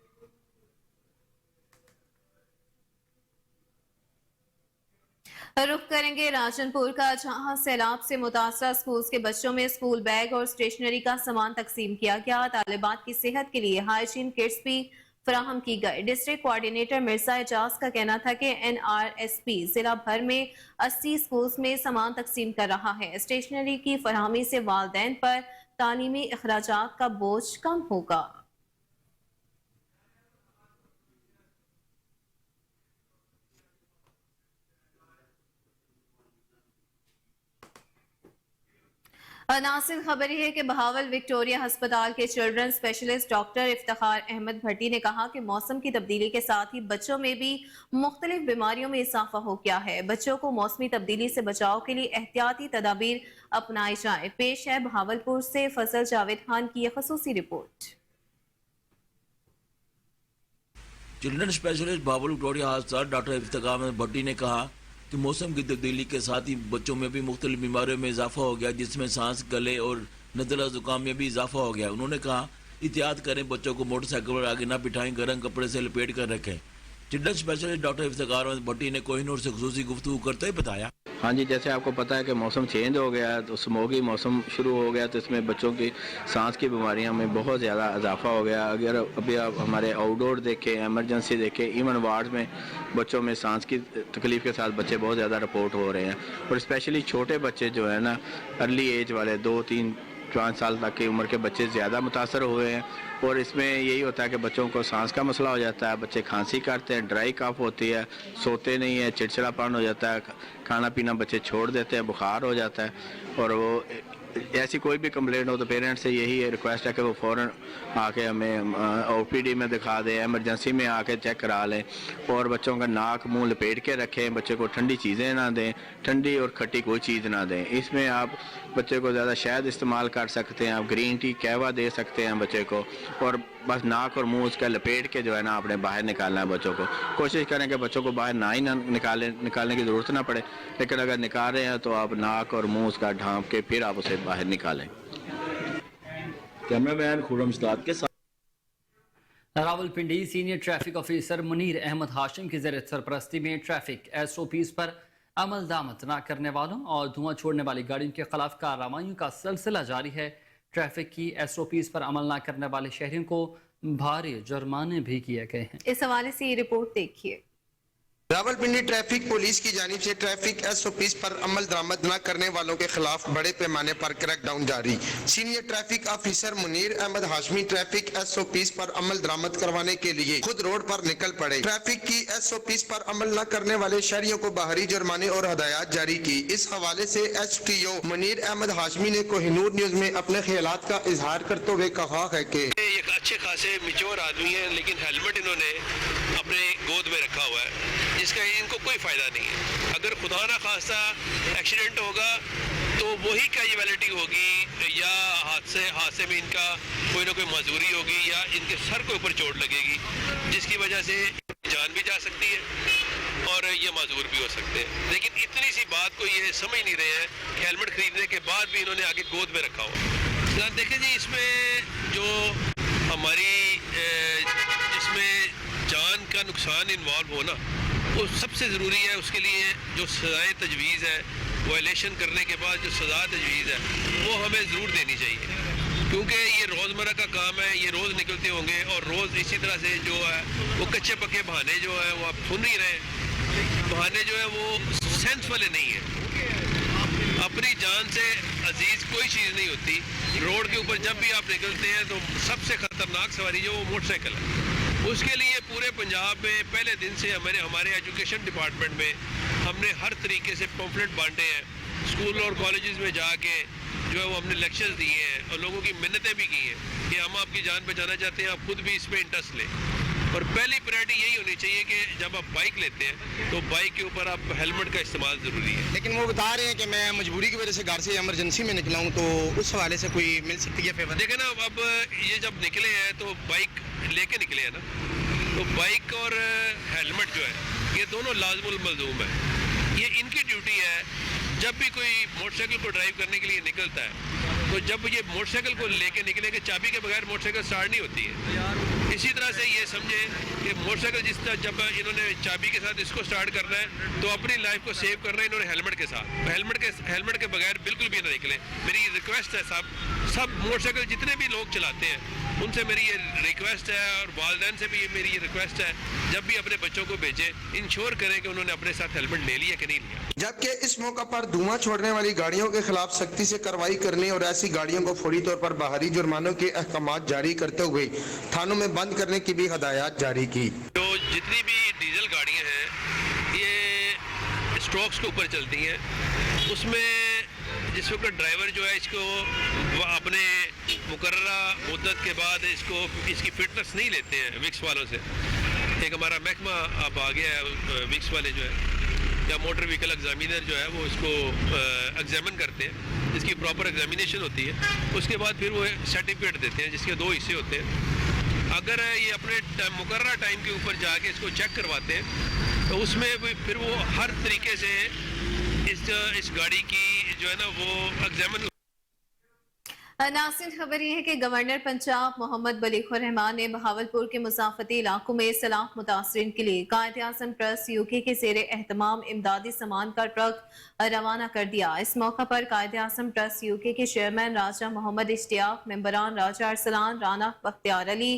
रुख करेंगे राजनपुर का, जहां सैलाब से मुतासरा स्कूल के बच्चों में स्कूल बैग और स्टेशनरी का सामान तकसीम किया गया। तालिबात की सेहत के लिए हाइजीन किट्स भी फराहम की गई। डिस्ट्रिक्ट कोऑर्डिनेटर मिर्जा एजाज का कहना था कि NRSP जिला भर में 80 स्कूल्स में सामान तकसीम कर रहा है। स्टेशनरी की फराहमी से वालिदैन पर तालीमी अखराजात का बोझ कम होगा। नासिर, खबर यह है कि बहावल विक्टोरिया अस्पताल के children specialist doctor Iftikhar Ahmed Bhatti ने कहा कि मौसम की तब्दीली के साथ ही बच्चों में भी मुख्तलिफ बीमारियों में इजाफा हो गया है। बच्चों को मौसमी तब्दीली से बचाव के लिए एहतियाती तदाबीर अपनाई जाए। पेश है बहावलपुर से फजल जावेद खान की यह खसूसी report. Children specialist Bahawal Victoria अस्पताल डॉक्टर इफ्तिखार अहमद भट्टी ने कहा कि मौसम की तब्दीली के साथ ही बच्चों में भी मुख्तलिफ बीमारियों में इजाफा हो गया, जिसमें सांस, गले और नज़ला ज़ुकाम में भी इजाफा हो गया। उन्होंने कहा एहतियात करें, बच्चों को मोटरसाइकिल पर आगे ना बिठाएं, गर्म कपड़े से लपेट कर रखें। Children specialist doctor Iftikhar Ahmed Bhatti ने कोहिनूर से खुसूसी गुफ्तगू करते हुए बताया, हाँ जी, जैसे आपको पता है कि मौसम चेंज हो गया है, तो स्मोकी मौसम शुरू हो गया, तो इसमें बच्चों की सांस की बीमारियों में बहुत ज़्यादा इजाफा हो गया। अगर अभी आप हमारे आउटडोर देखें, एमरजेंसी देखें, इवन वार्ड में बच्चों में सांस की तकलीफ के साथ बच्चे बहुत ज़्यादा रिपोर्ट हो रहे हैं। और स्पेशली छोटे बच्चे जो है ना, अर्ली एज वाले 2-3-4 साल तक की उम्र के बच्चे ज़्यादा मुतासर हुए हैं। और इसमें यही होता है कि बच्चों को सांस का मसला हो जाता है, बच्चे खांसी करते हैं, ड्राई कफ होती है, सोते नहीं है, चिड़चिड़ापन हो जाता है, खाना पीना बच्चे छोड़ देते हैं, बुखार हो जाता है। और वो ऐसी कोई भी कंप्लेंट हो तो पेरेंट्स से यही रिक्वेस्ट है कि वो फ़ौरन आके हमें OPD में दिखा दें, एमरजेंसी में आके चेक करा लें। और बच्चों का नाक मुंह लपेट के रखें, बच्चे को ठंडी चीज़ें ना दें, ठंडी और खट्टी कोई चीज़ ना दें। इसमें आप बच्चे को ज़्यादा शहद इस्तेमाल कर सकते हैं, आप ग्रीन टी, कहवा दे सकते हैं बच्चे को। और बस नाक और मुंह उसका लपेट के जो है ना आपने बाहर निकालना है बच्चों को। कोशिश करें कि बच्चों को बाहर ना ही ना निकालने की ज़रूरत ना पड़े, लेकिन अगर निकाल रहे हैं तो आप नाक और मुंह उसका ढांप के फिर आप उसे बाहर निकालें। कैमरामैन खुर्रम साद के साथ Rawalpindi senior traffic officer Munir Ahmed Hashim की ज़रिए सरपरस्ती में ट्रैफिक SOPs पर अमल दामत न करने वालों और धुआं छोड़ने वाली गाड़ियों के खिलाफ कार्रवाइयों का सिलसिला जारी है। ट्रैफिक की SOPs पर अमल न करने वाले शहरियों को भारी जुर्माने भी किए गए हैं। इस हवाले से ये रिपोर्ट देखिए। रावलपिंडी ट्रैफिक पुलिस की जानिब से ट्रैफिक SOPs पर अमल दरामद न करने वालों के खिलाफ बड़े पैमाने पर क्रैकडाउन जारी। Senior traffic officer Munir Ahmed Hashmi traffic SOPs पर अमल दरामद करवाने के लिए खुद रोड पर निकल पड़े। ट्रैफिक की SOPs पर अमल न करने वाले शहरियों को बाहरी जुर्माने और हदायत जारी की। इस हवाले से STO मुनीर अहमद हाशमी ने कोहिनूर न्यूज में अपने ख्यालात का इजहार करते हुए कहा है कि एक अच्छे खासे मिच्योर आदमी है, लेकिन हेलमेट इन्होंने अपने गोद में रखा हुआ है, जिसका इनको कोई फायदा नहीं है। अगर खुदा ना खास्ता एक्सीडेंट होगा तो वही कैजुअलिटी होगी या हादसे में इनका कोई ना कोई मजदूरी होगी या इनके सर के ऊपर चोट लगेगी, जिसकी वजह से जान भी जा सकती है और ये मजदूर भी हो सकते हैं। लेकिन इतनी सी बात को ये समझ नहीं रहे हैं कि हेलमेट खरीदने के बाद भी इन्होंने आगे गोद में रखा हुआ। देखिए जी, इसमें जो हमारी इसमें जान का नुकसान इन्वॉल्व हो ना, वो सबसे ज़रूरी है। उसके लिए जो सज़ाएँ तजवीज़ है, वायलेशन करने के बाद जो सज़ा तजवीज़ है, वो हमें ज़रूर देनी चाहिए, क्योंकि ये रोज़मर्रा का काम है, ये रोज़ निकलते होंगे और रोज़ इसी तरह से जो है वो कच्चे पक्के बहाने जो है वो आप सुन नहीं रहे, बहाने जो है वो सेंस वाले नहीं है। अपनी जान से अजीज कोई चीज़ नहीं होती। रोड के ऊपर जब भी आप निकलते हैं तो सबसे ख़तरनाक सवारी जो वो मोटरसाइकिल है। उसके लिए पूरे पंजाब में पहले दिन से हमारे एजुकेशन डिपार्टमेंट में हमने हर तरीके से पम्फलेट बांटे हैं। स्कूल और कॉलेजेस में जाके जो है वो हमने लेक्चर्स दिए हैं और लोगों की मिन्नतें भी की हैं कि हम आपकी जान बचाना चाहते हैं, आप खुद भी इसमें इंटरेस्ट लें। और पहली प्रायोरिटी यही होनी चाहिए कि जब आप बाइक लेते हैं तो बाइक के ऊपर आप हेलमेट का इस्तेमाल ज़रूरी है। लेकिन वो बता रहे हैं कि मैं मजबूरी की वजह से घर से इमरजेंसी में निकला हूँ, तो उस हवाले से कोई मिल सकती है फेवर? देखें ना, अब ये जब निकले हैं तो बाइक लेके निकले हैं ना, तो बाइक और हेलमेट जो है ये दोनों लाज़िमुल मलज़ूम है। ये इनकी ड्यूटी है। जब भी कोई मोटरसाइकिल को ड्राइव करने के लिए निकलता है तो जब ये मोटरसाइकिल को लेके निकलेंगे, चाबी के बगैर मोटरसाइकिल स्टार्ट नहीं होती है। इसी तरह से ये समझे कि मोटरसाइकिल जिस तरह जब इन्होंने चाबी के साथ इसको स्टार्ट करना है तो अपनी लाइफ को सेव करना है इन्होंने हेलमेट के साथ। हेलमेट के बगैर बिल्कुल भी ना निकले। मेरी रिक्वेस्ट है सब मोटरसाइकिल जितने भी लोग चलाते हैं उनसे मेरी ये रिक्वेस्ट है और वालिदैन से भी मेरी ये रिक्वेस्ट है, जब भी अपने बच्चों को भेजें इंश्योर करें कि उन्होंने अपने साथ हेलमेट ले लिया कि नहीं लिया। जबकि इस मौका पर धुआं छोड़ने वाली गाड़ियों के खिलाफ सख्ती से कार्रवाई करने और ऐसी गाड़ियों को फौरी तौर पर बाहरी जुर्मानों के अहकामात जारी करते हुए थानों में बंद करने की भी हदायत जारी की। तो जितनी भी डीजल गाड़ियाँ हैं ये स्ट्रोक्स के ऊपर चलती हैं, उसमें जिस वक्त ड्राइवर जो है इसको अपने मुकर्ररा मुद्दत के बाद इसकी फिटनेस नहीं लेते हैं विक्स वालों से। एक हमारा महकमा अब आ गया है विक्स वाले जो है या मोटर व्हीकल एग्जामिनर जो है वो इसको एग्जामिन करते हैं, जिसकी प्रॉपर एग्जामिनेशन होती है। उसके बाद फिर वो सर्टिफिकेट देते हैं जिसके 2 हिस्से होते हैं। अगर ये अपने मुकर्ररा टाइम के ऊपर जाके इसको चेक करवाते हैं तो उसमें फिर वो हर तरीके से इस गाड़ी की जो है ना वो एग्जामिन। नाज़रीन, खबर यह है कि गवर्नर पंजाब मोहम्मद बलीखुर रहमान ने बहावलपुर के मुसाफती इलाकों में सैलाब मुतासरीन के लिए कायद-ए-आज़म ट्रस्ट यूके के ज़ेरे एहतमाम इमदादी सामान का ट्रक रवाना कर दिया। इस मौका पर कायद-ए-आज़म ट्रस्ट यूके के चेयरमैन राजा मोहम्मद इश्तियाक, मेंबरान राजा अरसलान, राना बख्तियार अली,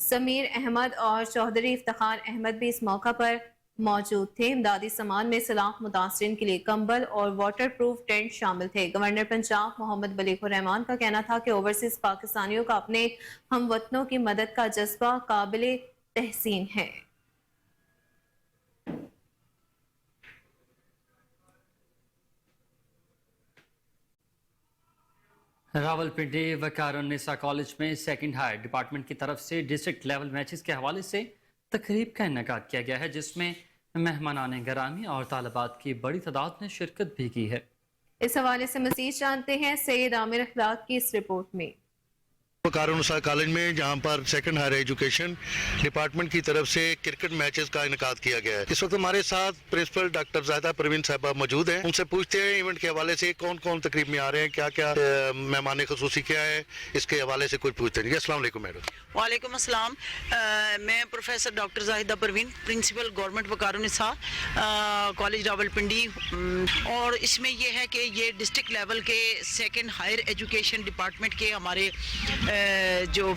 समीर अहमद और चौधरी इफ्तिखार अहमद भी इस मौका पर मौजूद थे। इमदादी सामान में सैलाब मुतासरीन के लिए कंबल और वाटर प्रूफ टेंट शामिल थे। गवर्नर पंजाब मोहम्मद बलीखुर रहमान का कहना था कि ओवरसीज पाकिस्तानियों का अपने हमवतनों की मदद का जज्बा काबिले तहसीन है। रावलपिंडी वकारुन्निसा कॉलेज में सेकंड हायर डिपार्टमेंट की तरफ से डिस्ट्रिक्ट लेवल मैचेस के हवाले से तकरीब का इनेकाद किया गया है, जिसमें मेहमानाने गरामी और तालिबात की बड़ी तादाद ने शिरकत भी की है। इस हवाले से मज़ीद जानते हैं सैयद आमिर अखलाक की इस रिपोर्ट में। वकारुन्निसा कॉलेज में जहां पर सेकंड हायर एजुकेशन डिपार्टमेंट की तरफ से क्रिकेट मैचेस का इनेकाद किया गया है। इस वक्त हमारे साथ प्रिंसिपल डॉक्टर ज़ाहिदा परवीन साहिबा मौजूद हैं। उनसे पूछते हैं इवेंट के हवाले से कौन कौन तकरीब में आ रहे हैं, क्या क्या मेहमान खुसूसी क्या है, इसके हवाले से कुछ पूछते हैं। अस्सलाम वालेकुम मैडम। वालेकुम अस्सलाम। मैं professor doctor Zahida Parveen, principal government Waqarunnisa college Rawalpindi, और इसमें यह है कि ये डिस्ट्रिक्ट लेवल के सेकंड हायर एजुकेशन डिपार्टमेंट के हमारे जो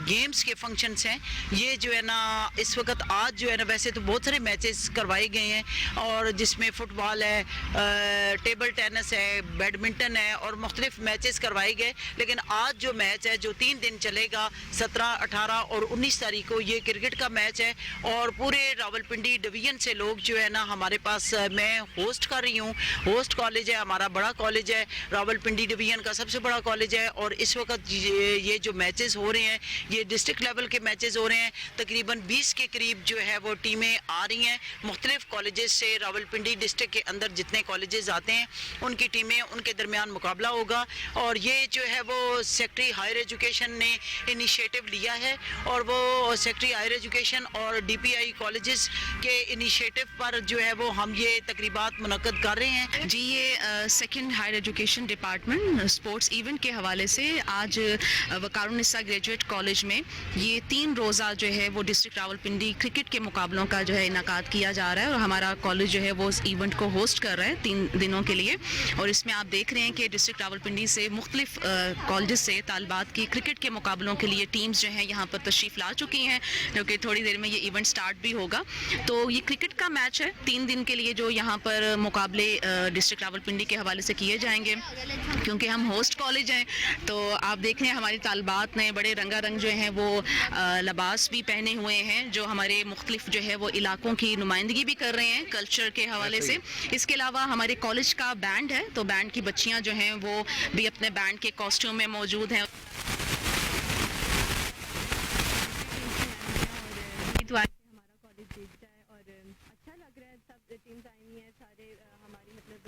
गेम्स के फंक्शंस हैं, ये जो है ना इस वक्त आज जो है ना वैसे तो बहुत सारे मैचेस करवाए गए हैं, और जिसमें फुटबॉल है, टेबल टेनिस है, बैडमिंटन है और मुख्तलिफ मैचेस करवाए गए। लेकिन आज जो मैच है जो 3 दिन चलेगा, 17, 18 और 19 तारीख को, ये क्रिकेट का मैच है। और पूरे रावलपिंडी डिवीजन से लोग जो है ना हमारे पास, मैं होस्ट कर रही हूँ, होस्ट कॉलेज है हमारा, बड़ा कॉलेज है, रावलपिंडी डिवीजन का सबसे बड़ा कॉलेज है। और इस वक्त ये जो मैचेस हो रहे हैं ये डिस्ट्रिक्ट लेवल के मैचेस हो रहे हैं। तकरीबन 20 के करीब जो है वो टीमें आ रही हैं मुख्तलिफ कॉलेजेस से। रावलपिंडी डिस्ट्रिक्ट के अंदर जितने कॉलेजेस आते हैं उनकी टीमें, उनके दरमियान मुकाबला होगा। और ये जो है वो सेक्रेटरी हायर एजुकेशन ने इनिशिएटिव लिया है और वो सेक्रेटरी हायर एजुकेशन और DPI कॉलेजेस के इनिशिएटिव पर जो है वो हम ये तकरीबात मुनक्कद कर रहे हैं। जी, ये second higher education department sports event के हवाले से आज वकारुन्निसा ग्रेजुएट कॉलेज में ये 3 रोज़ा जो है वो डिस्ट्रिक्ट रावलपिंडी क्रिकेट के मुकाबलों का जो है इनकाद किया जा रहा है और हमारा कॉलेज जो है वो इस इवेंट को होस्ट कर रहा है 3 दिनों के लिए। और इसमें आप देख रहे हैं कि डिस्ट्रिक्ट रावलपिंडी से मुख्तलिफ कॉलेज से तालिबात की क्रिकेट के मुकाबलों के लिए टीम्स जो हैं यहाँ पर तशरीफ़ ला चुकी हैं, क्योंकि थोड़ी देर में ये इवेंट स्टार्ट भी होगा। तो ये क्रिकेट का मैच है 3 दिन के लिए जो यहाँ पर मुकाबले डिस्ट्रिक्ट रावलपिंडी के हवाले से किए जाएंगे। क्योंकि हम होस्ट कॉलेज हैं तो आप देख रहे हैं हमारी तालिबात ने बड़े रंगारंग जो हैं वो लिबास भी पहने हुए हैं जो हमारे मुख्तलिफ जो है वो इलाकों की नुमाइंदगी भी कर रहे हैं कल्चर के हवाले से। इसके अलावा हमारे कॉलेज का बैंड है तो बैंड की बच्चियाँ जो हैं वो भी अपने बैंड के कॉस्ट्यूम में मौजूद हैं। हमारा कॉलेज देखता है और अच्छा लग रहा है, सब टीम्स आई हुई हैं, सारे हमारी मतलब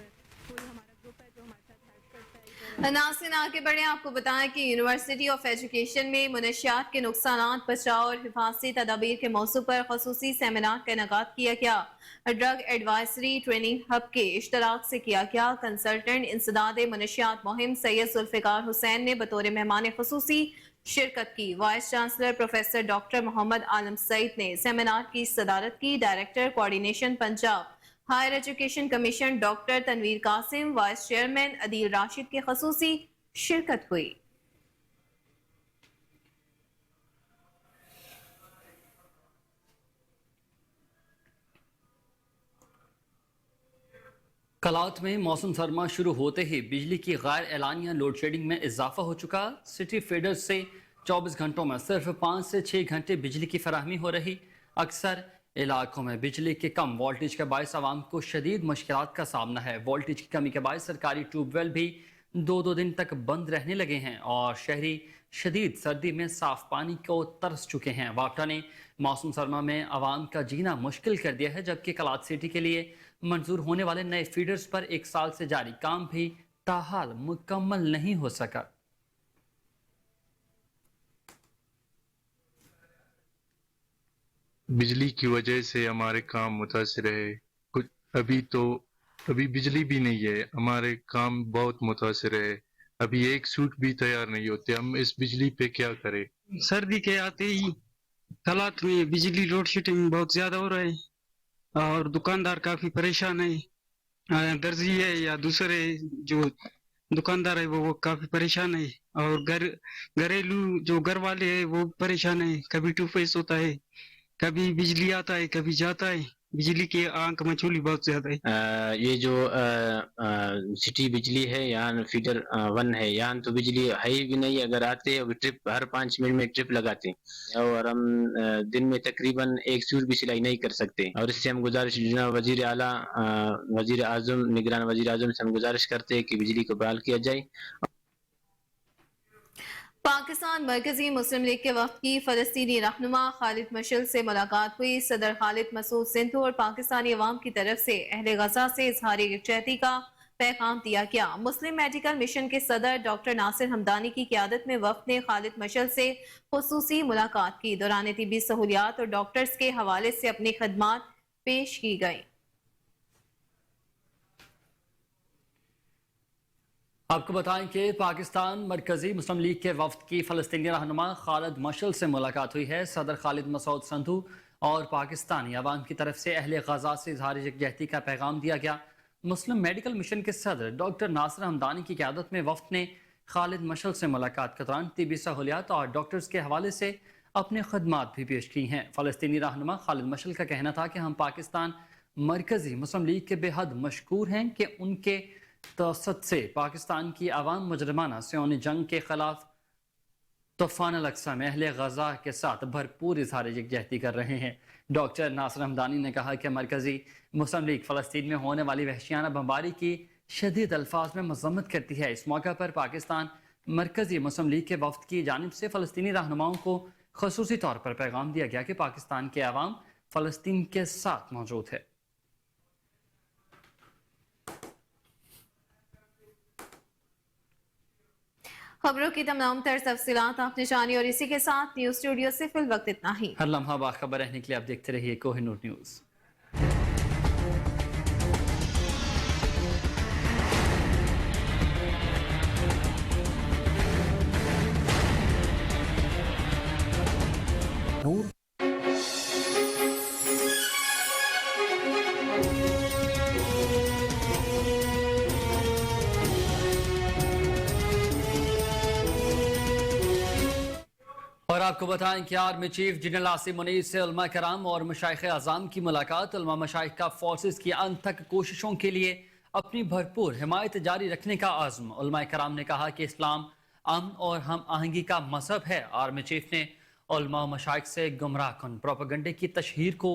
कोई हमारा ग्रुप है जो हमारे साथ हेल्प करता है। नाज़रीन आगे बढ़े, आपको बताएं कि यूनिवर्सिटी ऑफ एजुकेशन में मुनशियात के नुकसान, बचाव और हिफाजती तदाबीर के मौजू पर खसूसी सेमिनार का इनेकाद किया गया। ड्रग एडवाइजरी ट्रेनिंग हब के इश्तराक से किया गया। कंसल्टेंट इंसदाद मुनशियात मुहिम सैयद जुल्फ़िकार हुसैन ने बतौर मेहमान खसूसी शिरकत की। Vice chancellor professor doctor Mohammad Alam Saeed ने सेमिनार की सदारत की। Director coordination Punjab higher education commission doctor Tanveer Qasim, vice chairman Adeel Rashid की खसूसी शिरकत हुई। कलात में मौसम सरमा शुरू होते ही बिजली की गैर एलानिया लोड शेडिंग में इजाफा हो चुका। सिटी फीडर्स से 24 घंटों में सिर्फ 5 से 6 घंटे बिजली की फराहमी हो रही। अक्सर इलाकों में बिजली के कम वोल्टेज के बायस आवाम को शदीद मुश्किलात का सामना है। वोल्टेज की कमी के बायस सरकारी ट्यूबवेल भी 2-2 दिन तक बंद रहने लगे हैं और शहरी शदीद सर्दी में साफ पानी को तरस चुके हैं। वापटा ने मौसम सरमा में आवाम का जीना मुश्किल कर दिया है, जबकि कलात सिटी के लिए मंजूर होने वाले नए फीडर्स पर 1 साल से जारी काम भी ताहाल मुकम्मल नहीं हो सका। बिजली की वजह से हमारे काम मुतासिर है। कुछ अभी बिजली भी नहीं है, हमारे काम बहुत मुतासिर है। अभी एक सूट भी तैयार नहीं होते, हम इस बिजली पे क्या करें। सर्दी के आते ही हालात में बिजली लोड शेडिंग बहुत ज्यादा हो रहा है और दुकानदार काफी परेशान है। दर्जी है या दूसरे जो दुकानदार है वो काफी परेशान है और घरेलू जो घर वाले है वो परेशान है। कभी 2 फेस होता है, कभी बिजली आता है, कभी जाता है। बिजली की आंख मचोली बहुत ज्यादा है। ये जो सिटी बिजली है यहाँ फीडर 1 है, यहाँ तो बिजली है भी नहीं। अगर आते हैं ट्रिप हर 5 मिनट में ट्रिप लगाते हैं और हम दिन में तकरीबन 1 सूट भी सिलाई नहीं कर सकते। और इससे हम गुजारिश वजीर आला वजीर आजम निगरान वजीर आजम से हम गुजारिश करते हैं कि बिजली को बहाल किया जाए। पाकिस्तान मरकजी मुस्लिम लीग के वक्त की फलस्तीनी रहनुमा खालिद मशल से मुलाकात हुई। सदर खालिद मसूद सिंधु और पाकिस्तानी अवाम की तरफ से अहले गजा से इजहार यकजहती का पैगाम दिया गया। मुस्लिम मेडिकल मिशन के सदर डॉक्टर नासिर हमदानी की क़यादत में वफ्द ने खालिद मशल से खुसूसी मुलाकात की। दौरान तिबी सहूलियात और डॉक्टर्स के हवाले से अपनी खदमात पेश की गई। आपको बताएं कि पाकिस्तान मरकजी मुस्लिम लीग के वफ्द की फ़लस्तीनी रहनुमा खालिद मशल से मुलाकात हुई है। सदर खालिद मसूद सिंधु और पाकिस्तानी अवाम की तरफ से अहले गजा से इजहार यकजहती का पैगाम दिया गया। मुस्लिम मेडिकल मिशन के सदर डॉक्टर नासिर हमदानी की क़यादत में वफ्द ने खालिद मशल से मुलाकात के दौरान तिबी सहूलियात और डॉक्टर्स के हवाले से अपने खदमात भी पेश की हैं। फ़लस्तीनी रहनुमा खालिद मशल का कहना था कि हम पाकिस्तान मरकजी मुस्लिम लीग के बेहद मशकूर हैं कि उनके तवसत से पाकिस्तान की आवाम मुजरमाना सियोनी जंग के खिलाफ तूफान अल-अक्सा में अहले गजा के साथ भरपूर इजहार यकजहती कर रहे हैं। डॉक्टर नासिर हमदानी ने कहा कि मरकजी मुस्लिम लीग फ़लस्तीन में होने वाली वहशियाना बमबारी की शदीद अल्फाज में मजम्मत करती है। इस मौका पर पाकिस्तान मरकजी मुस्लिम लीग के वफ्द की जानिब से फ़लस्तीनी रहनुमाओं को ख़ुसूसी तौर पर पैगाम दिया गया कि पाकिस्तान के अवाम फ़लस्तीन के साथ मौजूद है। खबरों की तमाम तर तफसीलात आपने जानी और इसी के साथ न्यूज़ स्टूडियो से फिल वक्त इतना ही। हर लम्हा बाखबर रहने के लिए आप देखते रहिए कोहिनूर न्यूज़। और आपको बताएं कि army chief general Asim Munir से उलमा कराम और मशाइख आज़ाम की मुलाकात। उलमा मशाइख का फोर्सेस की अंत तक कोशिशों के लिए अपनी भरपूर हिमायत जारी रखने का आज़म। उलमा कराम ने कहा कि इस्लाम अमन और हम आहंगी का मजहब है। आर्मी चीफ ने उलमा और मशाइख से गुमराह कन प्रोपेगेंडे की तशहीर को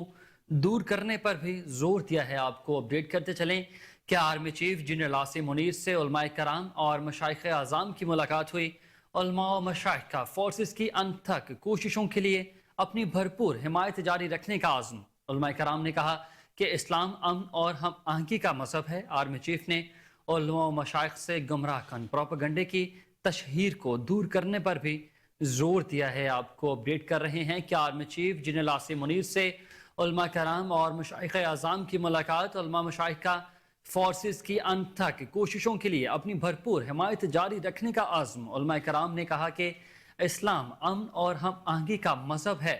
दूर करने पर भी जोर दिया है। आपको अपडेट करते चलें कि army chief general Asim Munir से उलमा कराम और मशाइख आज़ाम की मुलाकात हुई। उलमा और मशाइख का फोर्सेस की अंत तक कोशिशों के लिए अपनी भरपूर हिमायत जारी रखने का आज़म। उलमा कराम ने कहा कि इस्लाम अमन और हम आहंगी का मजहब है। आर्मी चीफ ने उलमा और मशाइख से गुमराह कन प्रोपेगेंडे की तशहीर को दूर करने पर भी जोर दिया है। आपको अपडेट कर रहे हैं कि army chief general Asim Munir से उलमा कराम और मशाइख आज़ाम की मुलाकात। उलमा मशाइख का फोर्सेस की अंत तक कोशिशों के लिए अपनी भरपूर हिमायत जारी रखने का आज़म। उलमा कराम ने कहा कि इस्लाम अमन और हम आहंगी का मजहब है।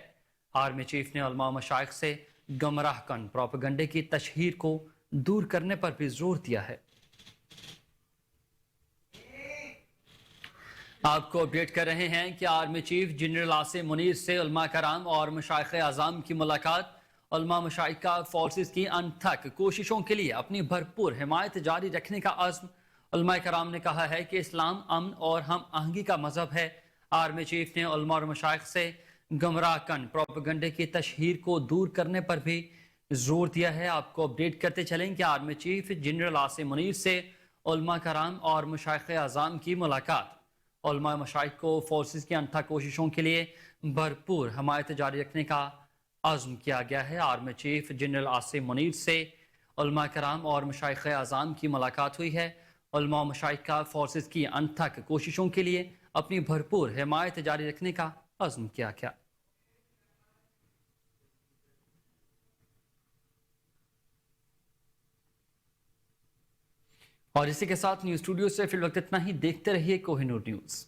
आर्मी चीफ ने उलमा मशाइख से गुमराह कन प्रोपेगेंडे की तशहीर को दूर करने पर भी जोर दिया है। आपको अपडेट कर रहे हैं कि army chief general Asim Munir से उलमा कराम और मशाइख आज़ाम की मुलाकात। उलमा मशाइख का फोर्सेस की अंत तक कोशिशों के लिए अपनी भरपूर हिमायत जारी रखने का आज़म। उलमा कराम ने कहा है कि इस्लाम अमन और हम आहंगी का मजहब है। आर्मी चीफ ने उलमा और मशाइख से गुमराह कन प्रोपेगेंडे की तशहीर को दूर करने पर भी जोर दिया है। आपको अपडेट करते चलें कि army chief general Asim Munir से उलमा कराम और मशाइख आज़ाम की मुलाकात। उलमा मशाइख को फोर्सेस की अंत तक कोशिशों के लिए भरपूर हिमायत जारी रखने का आज़म किया गया है। Army chief general Asim Munir से उलमा कराम और मशाइख आज़ाम की मुलाकात हुई है। उलमा मशाइख का फोर्सेस की अंत तक कोशिशों के लिए अपनी भरपूर हिमायत जारी रखने का आज़म किया गया। और इसी के साथ न्यूज़ स्टूडियो से फिल वक्त इतना ही। देखते रहिए कोहिनूर न्यूज़।